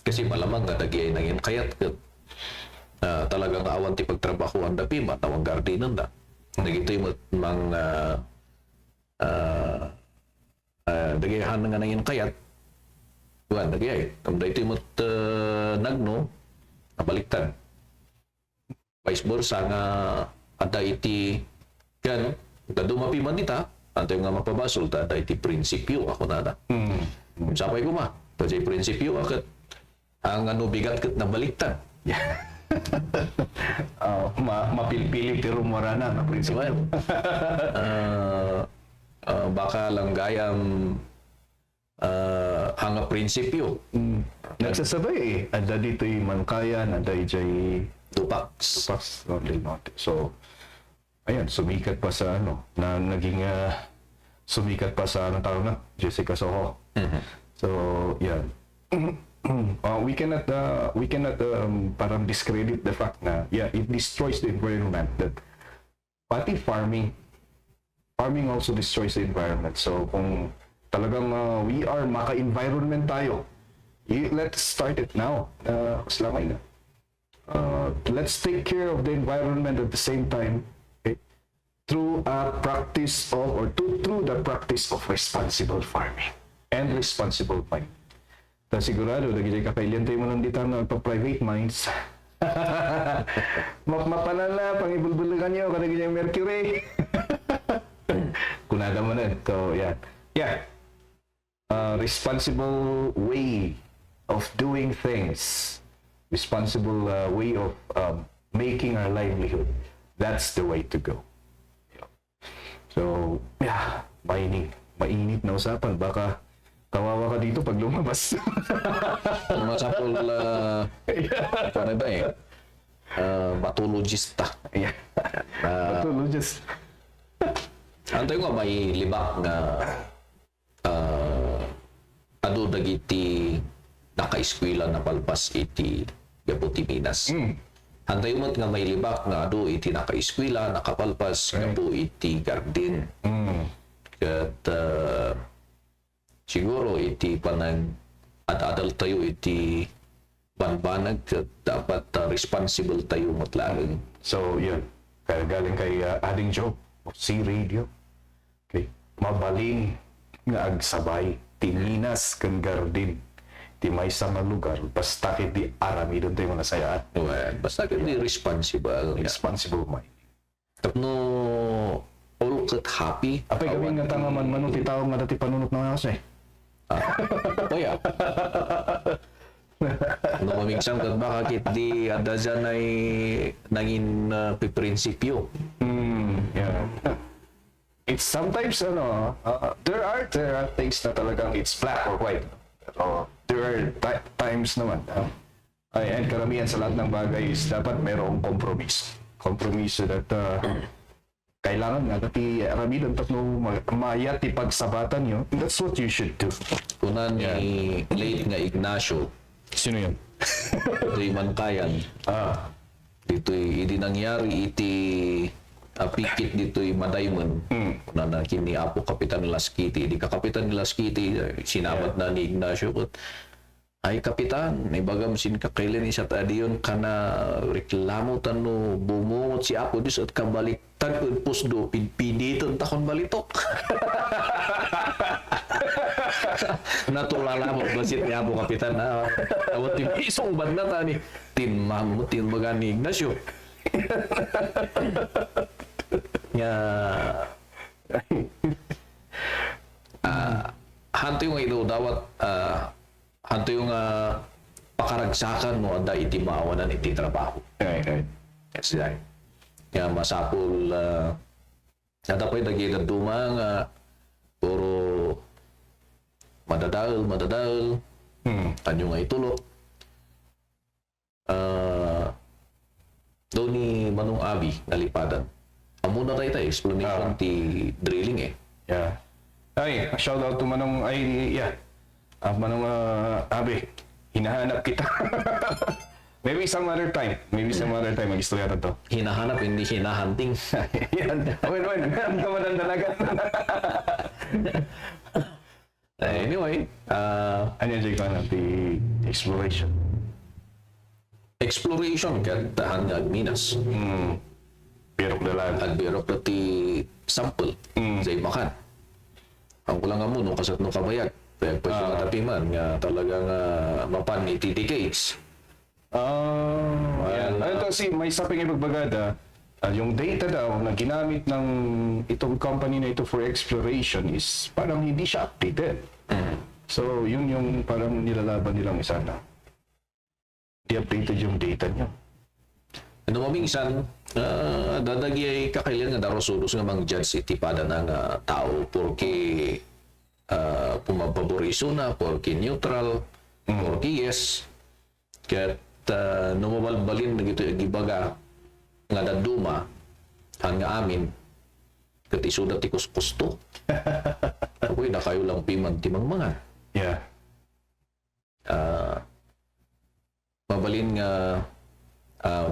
Kasi malamang nga nagyay nangin kayat talagang awan ti pagtrabaho ang dapi matawang gardenan da. Nagito yung dagahan nga nangin kayat Buwan, nagyay. Kamda ito yung nagno, nabaliktad. Vice versa nga, ada iti, yan, dumapi man nita, antay nga mapabasol, ada iti prinsipyo, ako na. Sapay ko ma, kasi prinsipyo, akit, ang ano bigat kat nabaliktad. Mapilpili pero marana na prinsipyo. Well, baka lang gayam hanga prinsipyo. Nagsasabay eh. Ada dito yung Mankayan, ada yung Tupacs. Tupacs. So, ayan, sumikat pa sa ano, na naging sumikat pa sa anong tawag na, Jessica Soho. So, yan. We cannot parang discredit the fact na, yeah, it destroys the environment. That pati farming also destroys the environment. So, kung talagang we are maka-environment tayo, let's start it now. Slamay na. Let's take care of the environment at the same time, okay? Through a practice of, or through the practice of responsible farming and responsible mining. Tapos sigurado, lagi ka kailan tayo mo lang dito na private mines. Mapanala, pang-ibulbulugan nyo, kada ganyan mercury. Kunada mo na. So, yeah. Yeah. Responsible way of doing things. Responsible way of making our livelihood. That's the way to go. So, yeah. Mining. Mainit na usapan. Baka kawawa ka dito pag lumabas. Masapol, ano ba eh? Patologista. Yeah. Pathologist. Antay nga may libak nga ado dagiti naka-eskwela na palpas iti Gaputi Minas. Antay mo nga may libak nga ado iti naka-eskwela nakapalpas nga po iti Garden. At siguro iti panang ad-adal tayo iti banbanag at dapat responsible tayo matlaang. So, yun. Kaya galing kay Ading Joe of C-Radio. Okay. Mabalin nga agsabay ti Minas kan Garden. Ti may nga lugar. Basta kiti arami doon tayo nasayaan. Well, basta kiti responsible. Responsible mining. Tapno all kat happy. Apay kami nga tanga man ti tao nga dati panunot na nga eh. Kaya. No mamigsam kat baka kit di ada dyan ay nangin prinsipyo. Yeah. It's sometimes there are things na talagang it's black or white. Pero there are times naman. And karamihan sa lahat ng bagay is dapat mayroong kompromiso. Kompromiso that kailangan nga dati aramidan tatlo mayat ti pagsabatan nyo. That's what you should do. Kunan ni late nga Ignacio. Sino yun? Ito'y Mankayan. Dito'y hindi nangyari iti pikit dito'y Madayman. Kunan na kini Apo Kapitan Laskiti. Di ka Kapitan Laskiti, sinabat na ni Ignacio ko. Ay Kapitan, ibagam sin kakailan isa tadi yun kana reklamo tano bumungot si Apo dis at kabaliktad ko pusdo pinitan takon balitok. Natulala mo basit ni Apo Kapitan na awat yung isong banda tani tinmam mo tinbagan ni Ignacio. Nya hanto yung ito dawat hanto yung pakaragsakan mo ada iti maawanan iti trabaho. Right. Yes, right. Kaya masapul natapay dagiti duma nga puro madadal anyo nga itulo. Doon ni Manong Abi nalipadan. Amo na tayo explanation ti drilling eh. Yeah. Ay, shout out to Manong Manong Abi, hinahanap kita. Maybe some other time mag-istorya na to. Hinahanap, hindi hinahunting. Yan. When, kaman talaga. Anyway, Ano yung ko na the exploration? exploration kad tahan nga Minas. Pero dalag. At biro ti sample sa ibakan. Ang kulang mo nung kasat no kabayag. Kaya pa siya tapiman nga talagang mapan iti decades. Ayan. Ano to, may saping ipagbagada, yung data daw na ginamit ng itong company na ito for exploration is parang hindi siya updated. So, yun yung parang nilalaban nilang isa na. Hindi updated yung data niyo. Ano maminsan, dadagi ay kakailan nga darosulos nga mang judge iti pada ng tao porque pumapaboriso na, porque neutral, porque yes. Kaya numabalbalin na gito yung gibaga nga daduma hanga amin kat isuda ti kusto. Ako'y na kayo lang piman timang mga. Yeah. Mabalin nga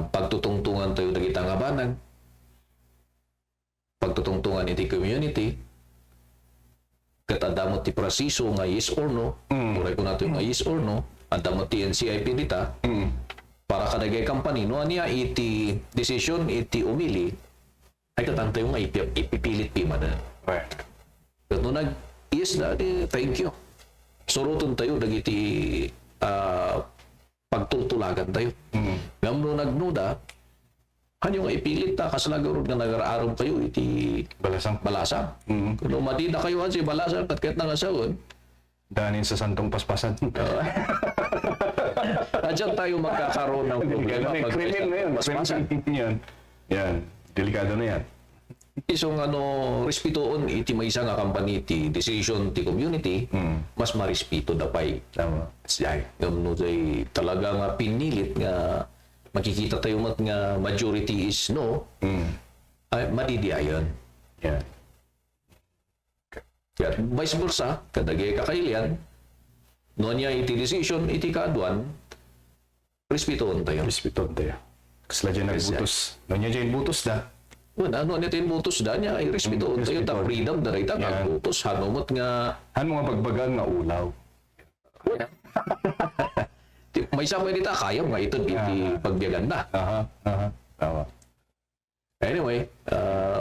pagtutungtungan tayo dagiti tangabanan, pagtutungtungan iti community, kat adamot ti prasiso nga yes or no, uray ko natin nga yes or no, adamot ti NCIP dita, para kadagay company, no aniya iti decision, iti umili, ay katantay nga ipipilit pima na. Right. Kat no yes na, thank you. Suruton tayo dagiti pagtultulagan tayo. Ngamno nagnuda, kanyo nga ipilit ta, kasalagurod nga nag-aarom kayo iti balasang. Kung umadi na kayo si balasang, kat kahit nangasawon, Danin sa santong paspasan. Diyan tayo magkakaroon ng problema. Krimen na yun. Paspasan. Yan. Delikado na yan. Isong respetoon iti may isa nga company ti decision ti community, mas marespeto dapay. Tama. Gamno day talaga nga pinilit nga makikita tayo mat nga majority is no, ay madidiayon. Yeah. Kaya vice versa, kadagay kakailian, no niya iti decision, iti kaduan, respetoon tayo. Respeton tayo. Kasla dyan nagbutos. No niya dyan butos da. Ano niya butos da niya, ay respetoon tayo, ta freedom na rin, ta butos, hanumot nga, Han mga bagbagan nga ulaw. may isa mo nita, kaya nga ito, iti pagbiyagan na. Tama. Anyway,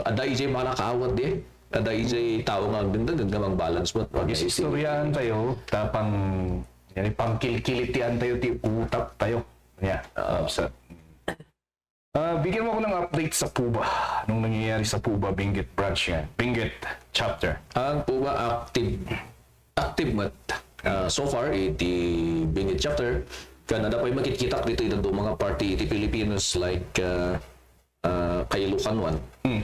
ada ijay malakaawat di. Ada ijay tao nga dindan nga mang balance mo. Istoryahan tayo, tapang yan, pangkilkilitian tayo, ti utap tayo. Yeah. Bigyan mo ako ng update sa Puba. Anong nangyayari sa Puba Benguet branch nga? Benguet chapter. Ang Puba active mat. So far, iti Benguet chapter, kanada pa'y makikita dito itong mga party iti Pilipinas like Kailukan one.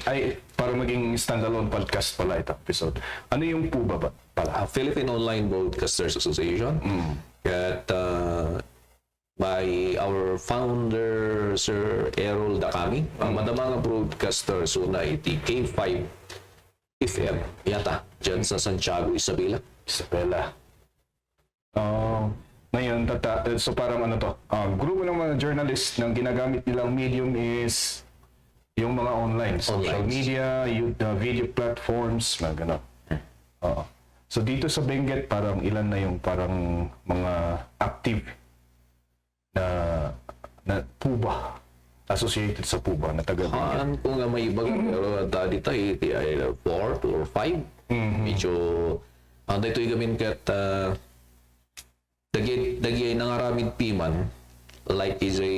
Ay, para maging standalone podcast pala ito episode. Ano yung Puba ba pala? Philippine Online Broadcasters Association. At by our founder, Sir Errol Dacami. Madama nga broadcaster so na iti K5 FM. Yata, dyan sa Santiago, Isabela. Ngayon, so parang ano to, grupo ng mga journalist ng ginagamit nilang medium is yung mga online, social media, video platforms, mga gano'n. So dito sa Benguet, parang ilan na yung parang mga active na Puba, associated sa Puba na taga-Benguet. Kung nga may iba, pero dati tayo, ay 4 or 5. Medyo, dito yung gamin kat, dagi ay nangaramid piman, like is a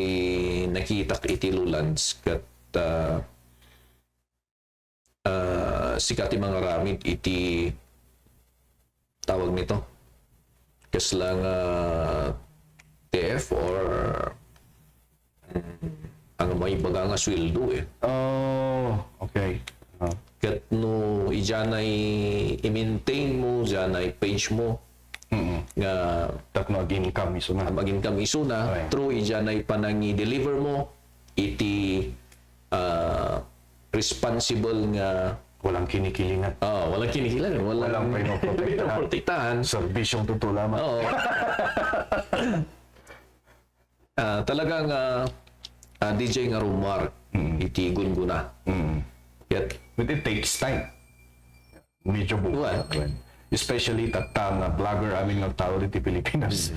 nakitak iti lulans, kat sikat yung mga ramid iti tawag nito kas lang TF or ang may baga nga sweldo Okay. kat no ijanay i-maintain mo janay page mo nga That mag-income iso na. maging kamiso na Okay. through ijanay panang i-deliver mo iti responsible nga Walang kinikilingan. walang kinikilangan, Walang pinoprotektahan. Serbisyong totoo lamang. Oo. Talagang DJ nga rumar iti guna. Yet, But it takes time. Medyo buka. Especially tatang vlogger amin ng tao dito Pilipinas.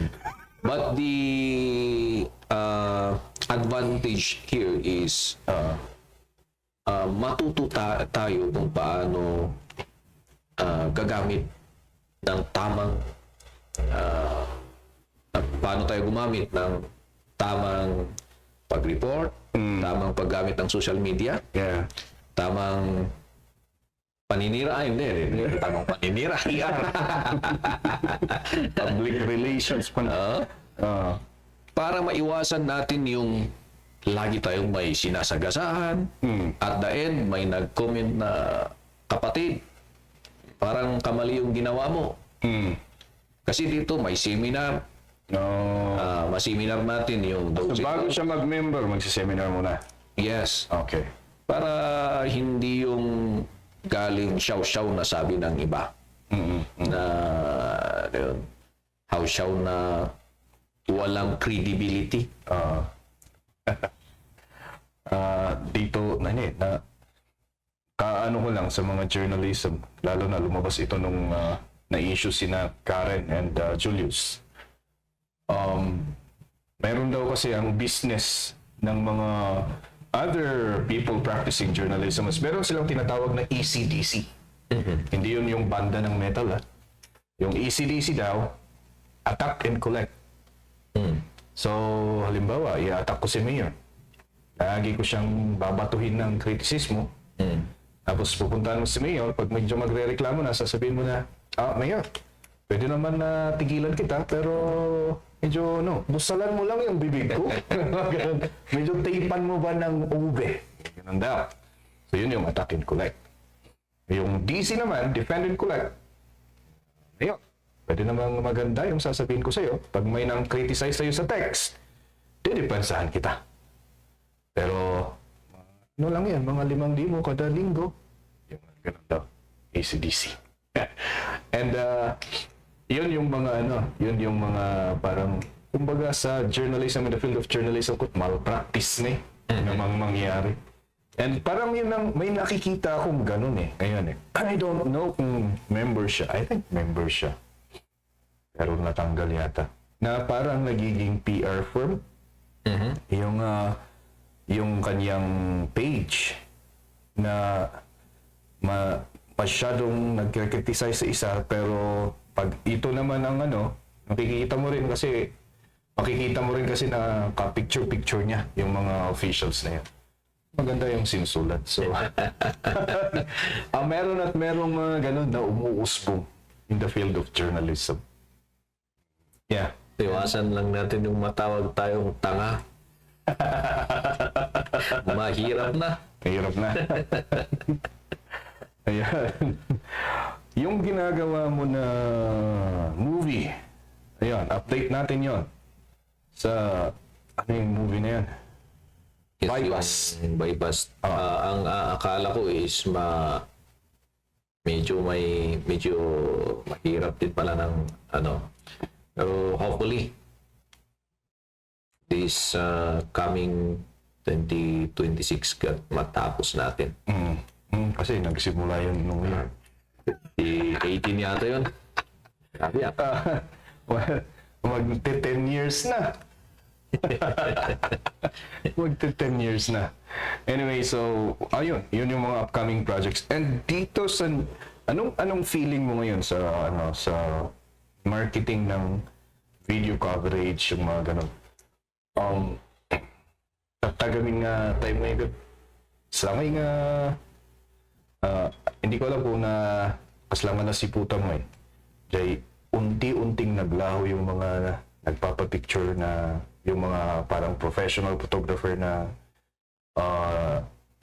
but the advantage here is matuto tayo kung paano gagamit ng tamang paano tayo gumamit ng tamang pag-report, tamang paggamit ng social media, Yeah. tamang paninira, hindi, tamang paninira. Public relations pa. Para maiwasan natin yung lagi tayong may sinasagasahan. At the end, may nag-comment na, kapatid, parang kamali yung ginawa mo. Kasi dito may seminar. No. Maseminar natin yung So, dosage. bago siya mag-member, magsiseminar muna. Yes. Okay. Para hindi yung galing siyaw-siyaw na sabi ng iba. Na yun, haw-siyaw na walang credibility. Dito, na kaano ko lang sa mga journalism, lalo na lumabas ito nung na-issue sina Karen and Julius. Meron daw kasi ang business ng mga other people practicing journalism. Meron silang tinatawag na ECDC. Hindi yun yung banda ng metal, ha? Yung ECDC daw, attack and collect. So, halimbawa, i-attack ko si Mayor. Lagi ko siyang babatuhin ng kritisismo. Tapos pupuntahan mo si Mayor, pag medyo magre-reklamo na, sasabihin mo na, Mayor, pwede naman na tigilan kita, pero medyo, busalan mo lang yung bibig ko. Medyo taypan mo ba ng ube? Ganun daw. So, yun yung attack and collect. Yung DC naman, defend and collect. Ayun. Pwede namang maganda yung sasabihin ko sa'yo. Pag may nang criticize sa'yo sa text, didepensahan kita. Pero, lang yan, mga 5,000 kada linggo. Yung ganun daw. ACDC. And, yun yung mga parang, kumbaga sa journalism, in the field of journalism, malpractice namang mangyari. And parang yun may nakikita akong ganun ngayon I don't know kung member siya. I think member siya. Pero natanggal yata. Na parang nagiging PR firm. Yung kanyang page na masyadong nagkriticize sa isa, pero pag ito naman ang makikita mo rin kasi na ka-picture-picture niya yung mga officials na yan. Maganda yung sinusulat. So, merong mga ganun na umuusbong in the field of journalism. Yeah. Iwasan lang natin yung matawag tayong tanga. Mahirap na. Mahirap na. Ayan. Yung ginagawa mo na movie, ayan, update natin yon sa, yung movie na yan? Bypass. Yung bypass. Ang akala ko is medyo mahirap din pala ng pero hopefully this coming 2026 matapos natin. Kasi nagsimula yun nung 18 yata yun. Sabi magte 10 years na. Magte 10 years na. Anyway, so ayun, yun yung mga upcoming projects. And dito sa anong feeling mo ngayon sa sa marketing ng video coverage, yung mga ganun? Tagamin nga time ngayon. Sa may nga hindi ko alam kung kaslaman na si puta mo Jay, unti-unting naglaho yung mga nagpapapicture na yung mga parang professional photographer na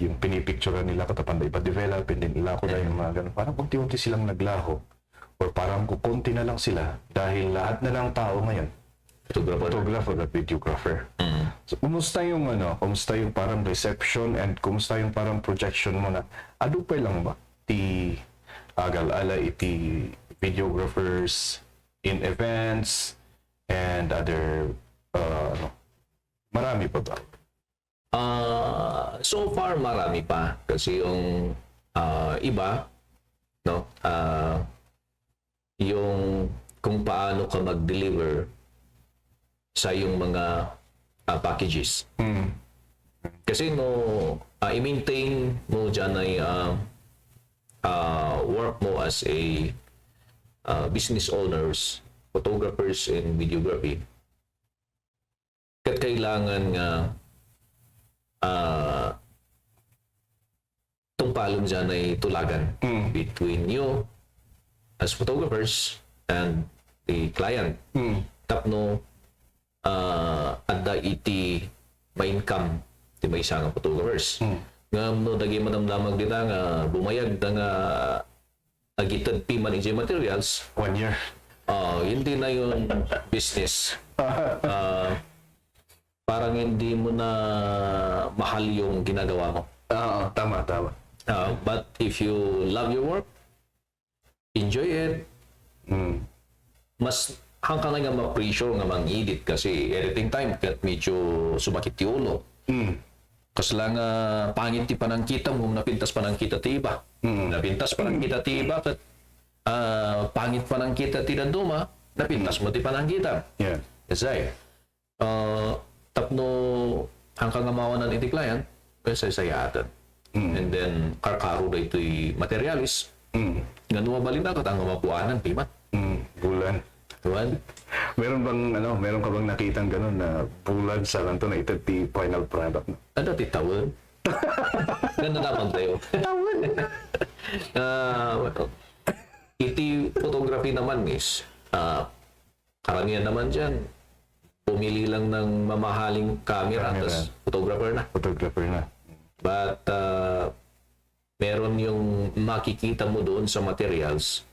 yung pinipicture nila katapan na ipa-develop, din nila ko na yung mga ganun. Parang unti-unti silang naglaho. Or parang kukunti na lang sila dahil lahat na lang tao ngayon photographer at videographer. So, kumusta yung parang reception and kumusta yung parang projection mo na adupay lang ba ti agal-ala iti videographers in events and other marami pa ba? So far marami pa kasi yung iba yung kung paano ka mag-deliver sa yung mga packages. Kasi i-maintain mo dyan ay work mo as a business owners photographers and videography, kat kailangan nga itong palong dyan ay tulagan between you as photographers and the client. Tapno adda iti may income ti may isang photographers. Nga no dagi madamdamag dita nga bumayag da nga agited pi man iti materials. 1 year. Hindi na yung business. Parang hindi mo na mahal yung ginagawa mo. Tama. But if you love your work, enjoy it, mas hanggang nga ma-pressure nga mang-edit kasi editing time kat medyo sumakit yung ulo. Kasi lang pangit ti panangkita mo, napintas panangkita ti iba. Napintas panangkita ti iba kat pangit panangkita ti daduma, napintas mo ti panangkita. Yeah. Kasi tapno hanggang nga mawanan iti client, kasi sayatan. And then karkaro da ito'y materialis. Nga numabalin na katang mapuanan, timat. Bulan. Tuwan? Meron ka bang nakitang ganun na bulan sa lanto na ito ti final product? Ano ti tawon? Ganda naman tayo. Tawon? Iti photography naman is, karamihan naman dyan, pumili lang ng mamahaling camera. Tapos photographer na. But meron yung makikita mo doon sa materials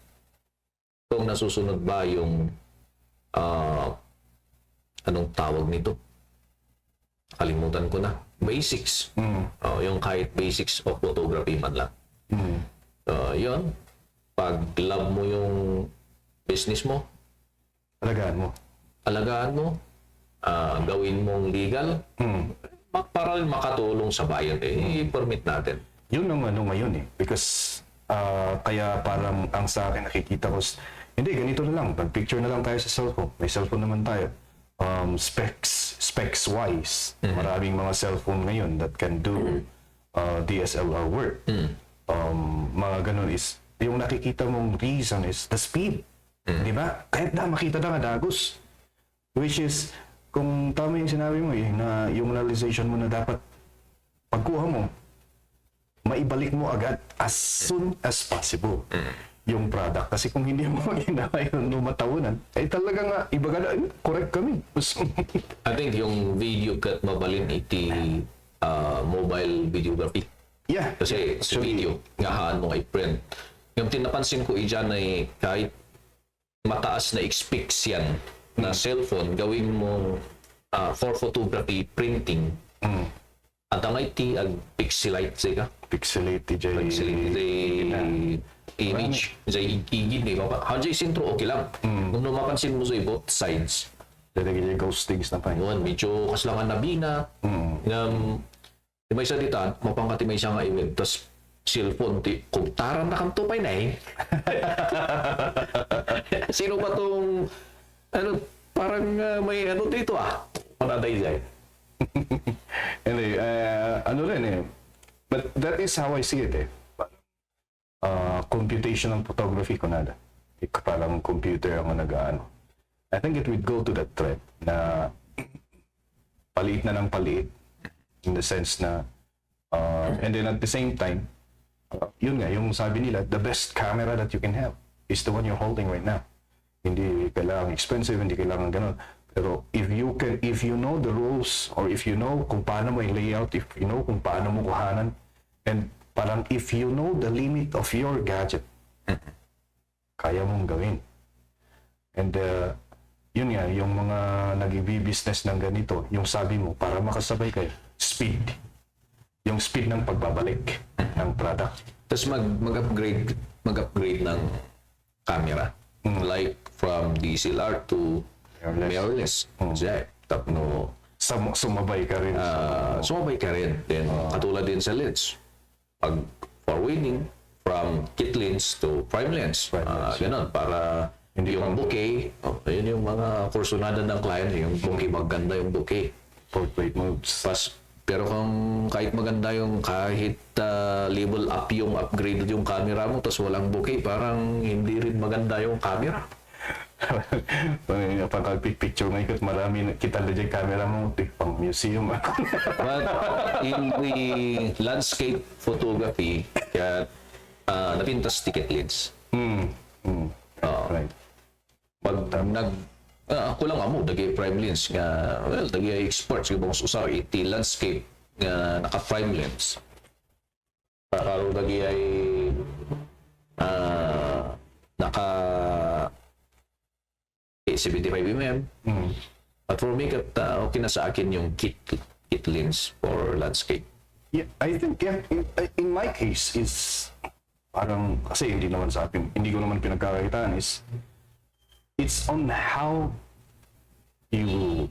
kung nasusunod ba yung anong tawag nito? Kalimutan ko na. Basics. Yung kahit basics of photography man lang. Yun. Pag love mo yung business mo, alagaan mo, gawin mong legal, para makatulong sa bayan, i-permit natin. Yun ang ngayon because kaya parang ang sa akin nakikita ko hindi, ganito na lang, pag-picture na lang tayo sa cellphone, may cellphone naman tayo. Specs wise, maraming mga cellphone ngayon that can do DSLR work. Mga ganun is yung nakikita mong reason is the speed, di ba? Kahit na makita na nga dagos, which is kung tama yung sinabi mo na yung realization mo na dapat pagkuha mo, maibalik mo agad as soon as possible yung product. Kasi kung hindi mo ginawa yun lumatawanan, talaga nga, iba ka na, correct kami. I think yung video cut mabalin iti mobile videography. Yeah. Kasi sa video, ngahaan mo ay print. Yung tinapansin ko dyan ay kahit mataas na specs yan, na cellphone, gawin mo for photography, printing. At ang IT, pixelate siya ka? Pixelate, image, jay igid, di ba? Hanjay sintro, okay lang. Kung mapansin mo sa both sides, yung ghostings na pa. yun, medyo kaslangan na bina. Di ba isa dita, mapangkati may siya nga image, tas cellphone, kung taran na kang tupay na Sino ba tong parang may dito Panaday dyan. Anyway, rin but that is how I see it computational photography ko nada. Parang computer ang nag-aano. I think it would go to that trend na paliit na ng paliit in the sense na and then at the same time yun nga, yung sabi nila, the best camera that you can have is the one you're holding right now. Hindi kailangan expensive, hindi kailangan ganun. Pero if you know the rules, or if you know kung paano mo i-layout, if you know kung paano mo kuhanan, and parang if you know the limit of your gadget, kaya mong gawin. And yun nga, yung mga nag-business ng ganito, yung sabi mo, para makasabay kayo, speed. Yung speed ng pagbabalik ng product. Tapos mag-upgrade ng camera. Like from DSLR to mirrorless. Tapno sumabay ka rin. Sumabay ka rin. Then, katulad din sa lens. Pag forwarding from kit lens to prime lens. Ganun, para hindi yung bokeh. Yun yung mga kursunada ng client. Yung bokeh, maganda yung bokeh. Portrait modes. Pero kung kahit maganda yung kahit level up yung upgrade yung camera mo tapos walang bokeh, parang hindi rin maganda yung camera. Pagka-picture ngayon, kat marami kita na dyan camera mo, pang museum. But in the landscape photography, kaya napintas ticket lens. Right. Pag ako lang amo, dagi prime lens nga, well, dagi expert sa bang usaw, iti landscape nga naka-prime lens. Para dagi ay naka 75mm. But for me, okay na sa akin yung kit lens for landscape. Yeah, I think in my case is parang kasi hindi ko naman pinagkakaitaan is it's on how you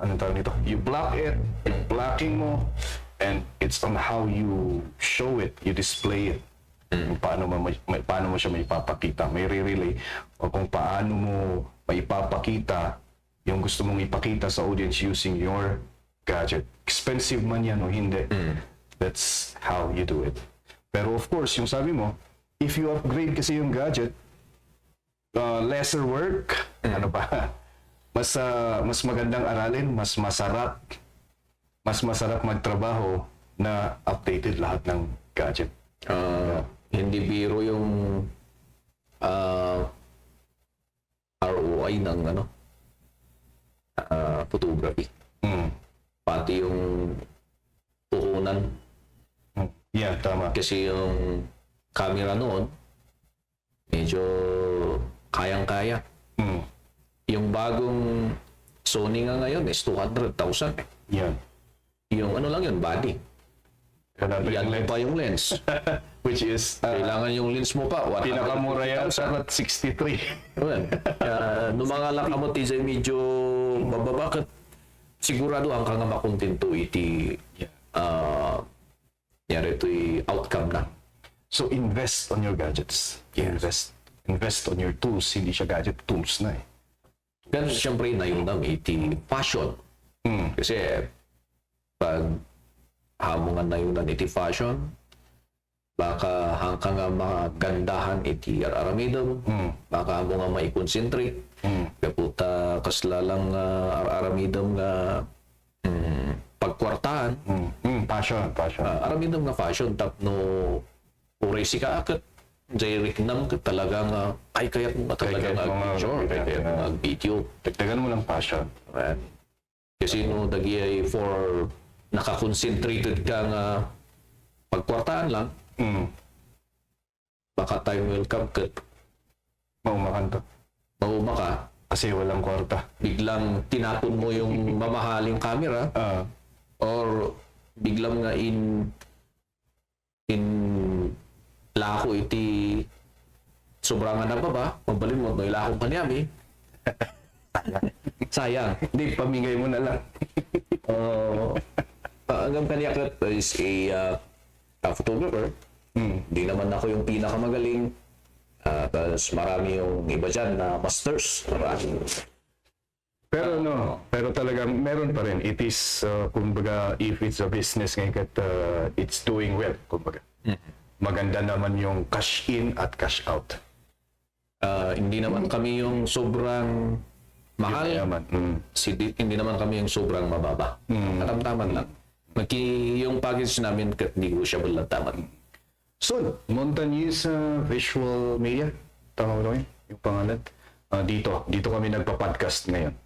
ano tawag nito, you block it, yung blocking mo, and it's on how you show it, you display it. Kung paano mo siya maipapakita, may re-relay o kung paano mo maipapakita yung gusto mong ipakita sa audience using your gadget. Expensive man yan o hindi. That's how you do it. Pero of course, yung sabi mo, if you upgrade kasi yung gadget, lesser work, ano ba? Mas magandang aralin, mas masarap magtrabaho na updated lahat ng gadget. Hindi biro yung ROI ng photography. Pati yung puhunan. Yeah, tama. Kasi yung camera noon, medyo kayang-kaya. Yung bagong Sony nga ngayon is 200,000. Yan. Yung ano lang yun, body. Yan pa yung lens. Which is, Kailangan yung lens mo pa. pinakamura yan sa 63. Well, nung mga lakamot is ay medyo bababa, sigurado ang kang makontento iti yari ito'y outcome na. So invest on your gadgets. Invest on your tools. Hindi siya gadget, tools na eh. Ganun siyempre na yung iti fashion. Kasi pag hamungan na yun iti fashion, baka hanggang nga magandahan iti aramidom, baka mo nga mai-concentrate, kaputa kaslalang aramidom nga pagkwartaan, Passion. aramidom nga fashion, tapno uray si kaakat, jay riknam ka talagang ay kaya't mo talagang picture, kaya't mo video. Dagdagan mo ng passion. Right? Kasi no, dagi ay for naka-concentrated ka nga pagkwartaan lang, baka time will come kat Maumakan to. mauma ka, Kasi walang kwarta. biglang tinapon mo yung mamahaling camera or biglang nga in lako iti sobrang na ba magbalin mo no ilakong kanyami sayang. Hindi, pamigay mo na lang. Hanggang kanya kat is a photographer. Hindi naman ako yung pinakamagaling. Tapos marami yung iba dyan na masters. Pero talagang meron pa rin. It is, kumbaga, if it's a business ngayon it's doing well, kumbaga. Maganda naman yung cash in at cash out. Hindi naman kami yung sobrang mahal. Yaman. Hindi naman kami yung sobrang mababa. Katamtaman lang. Yung package namin negotiable lang taman. So, Montañez Visual Media, tama mo yun? Yung pangalan? Dito kami nagpa-podcast ngayon.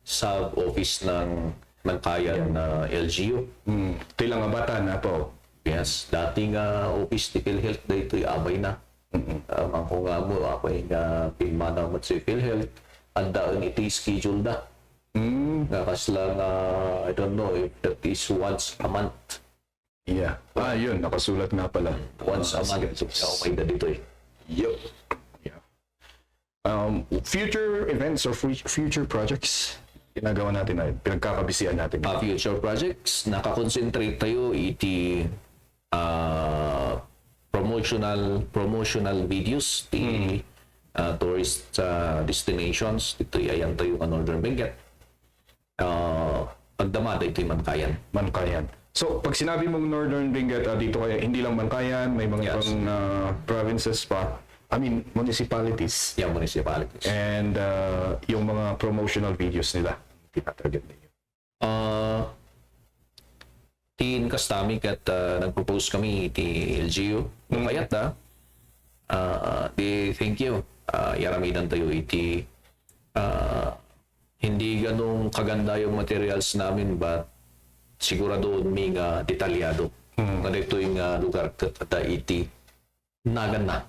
Sa office ng Mankayan na LGU. Ito lang ang bata na po. Yes, dating office ni PhilHealth dito'y abay na. Ang ko nga mo, ako yung pinmanang sa PhilHealth. Ang daan ito schedule na. Nakas lang, I don't know if that is once a month. Yeah. Yun, nakasulat nga pala. Once a month. So, may na dito eh. Yup. Yeah. Future events or future projects, ginagawa natin na pinagkakabisihan natin. Future projects, nakakonsentrate tayo iti promotional videos, the tourist destinations, dito ayan tayo Northern Benguet. Pagdamada ito yung Mankayan. So, pag sinabi mong Northern Benguet, dito kaya hindi lang Mankayan, may mga ibang provinces pa. municipalities. Yeah, municipalities. And yung mga promotional videos nila, tinatarget ninyo. Tin kastami kat nag-propose kami ti LGU. Napayat da. Di thank you. Yaramidan tayo iti hindi ganong kaganda yung materials namin but sigurado may nga detalyado. Nga dito yung lugar kat iti naganda.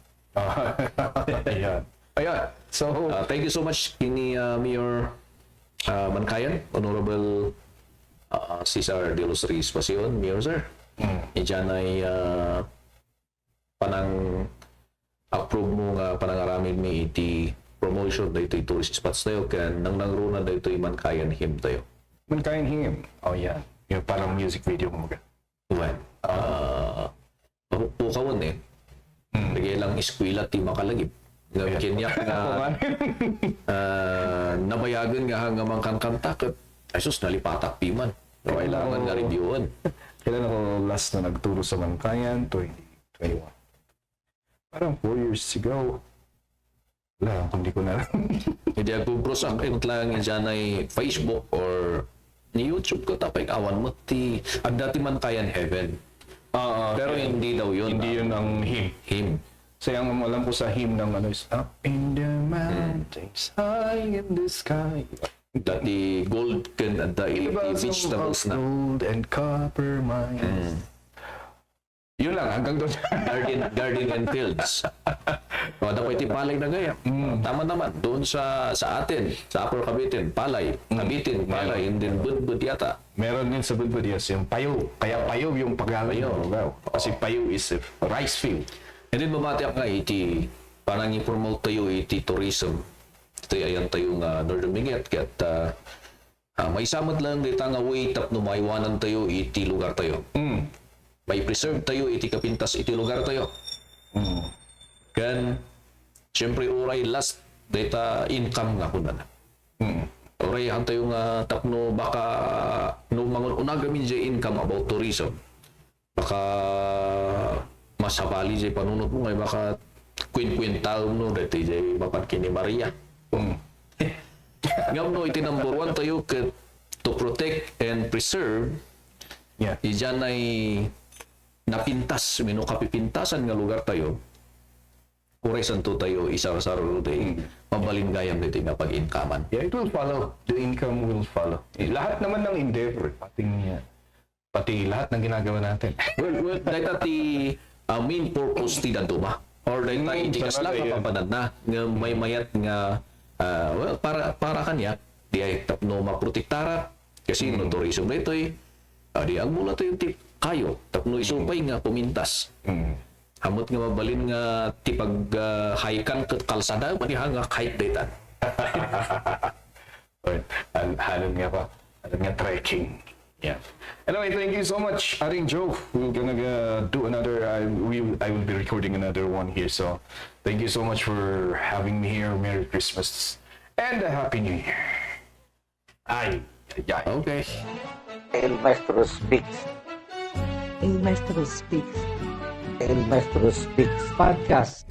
Ayan. So, Thank you so much kini Mayor Mankayan, Honorable Cesar de los Reyes Pasion, Mayor Sir. Diyan ay panang approve mo nga panangaramin mi iti promotion dito tourist spots tayo kaya nang nangruna dito Mankayan him tayo. Mankayan hingim. Oh, yeah. Yung parang music video mo. Well, pukawan eh. Lagay lang eskwela ti makalagip. Nga kinyak nga nabayagan nga hanga mang kanta kat ay sus nalipatak piman. Kailangan nga reviewin. Kailan ako last na nagturo sa Mankayan? 2021. Parang 4 years ago. Wala, hindi ko na Hindi ako bros ang kayo lang dyan ay Facebook or ni YouTube ko tapay awan mo ti ang dati Mankayan Heaven. Pero hindi daw yun. Hindi yun ang hymn. Kasi ang alam ko sa hymn ng ano is Up in the mountains, high in the sky. Dati gold can at the vegetables na. Gold and copper mines. Yun lang, hanggang doon. Garden and fields. Wala pa iti palay na gaya. Tama naman. Doon sa atin, sa Upper Cabitin, palay. Cabitin, palay. And then budbud yata. Meron din sa Budbud, yes, yung payo. Kaya payo yung pag-alay. Kasi payo is a rice field. And then mamati nga iti, parang i-promote tayo iti tourism. Ito ayan tayo nga Northern Minget. Kaya't may samad lang dito nga way tap no maiwanan tayo iti lugar tayo. May preserve tayo iti kapintas iti lugar tayo. Kan, siyempre uray last data income nga kunan. Uray han tayo nga tapno baka no mangun unagamin jay income about tourism. Baka masabali jay panunot mo ngay baka kwin-kwintal no dati jay bapat kini Maria. Ngam no iti number 1 tayo to protect and preserve. Yeah. Iyan ay napintas, kapipintasan nga lugar tayo. Kuresan to tayo isar-saro day. Mabalin gayam dito nga pag-inkaman. Yeah, it will follow. The income will follow. Lahat naman ng endeavor, pati lahat ng ginagawa natin. Well, dahil ti main purpose ti danto ba? Or dahil tayo hindi kasla kapapanad na nga may mayat nga well, para kanya di ay tapno maprotektara kasi no tourism na ito di ang mula tayo ti kayo tapno isupay nga pumintas. Hamot nga mabalin nga ti pag haikan ket kalsada maniha nga kahit daytan. Halon nga trekking. Yeah. Anyway, thank you so much, Aring Joe. We're gonna do another. I will be recording another one here. So, thank you so much for having me here. Merry Christmas and a Happy New Year. Okay. El Maestro Speaks. El Maestro Speaks El Maestro Speaks. Podcast.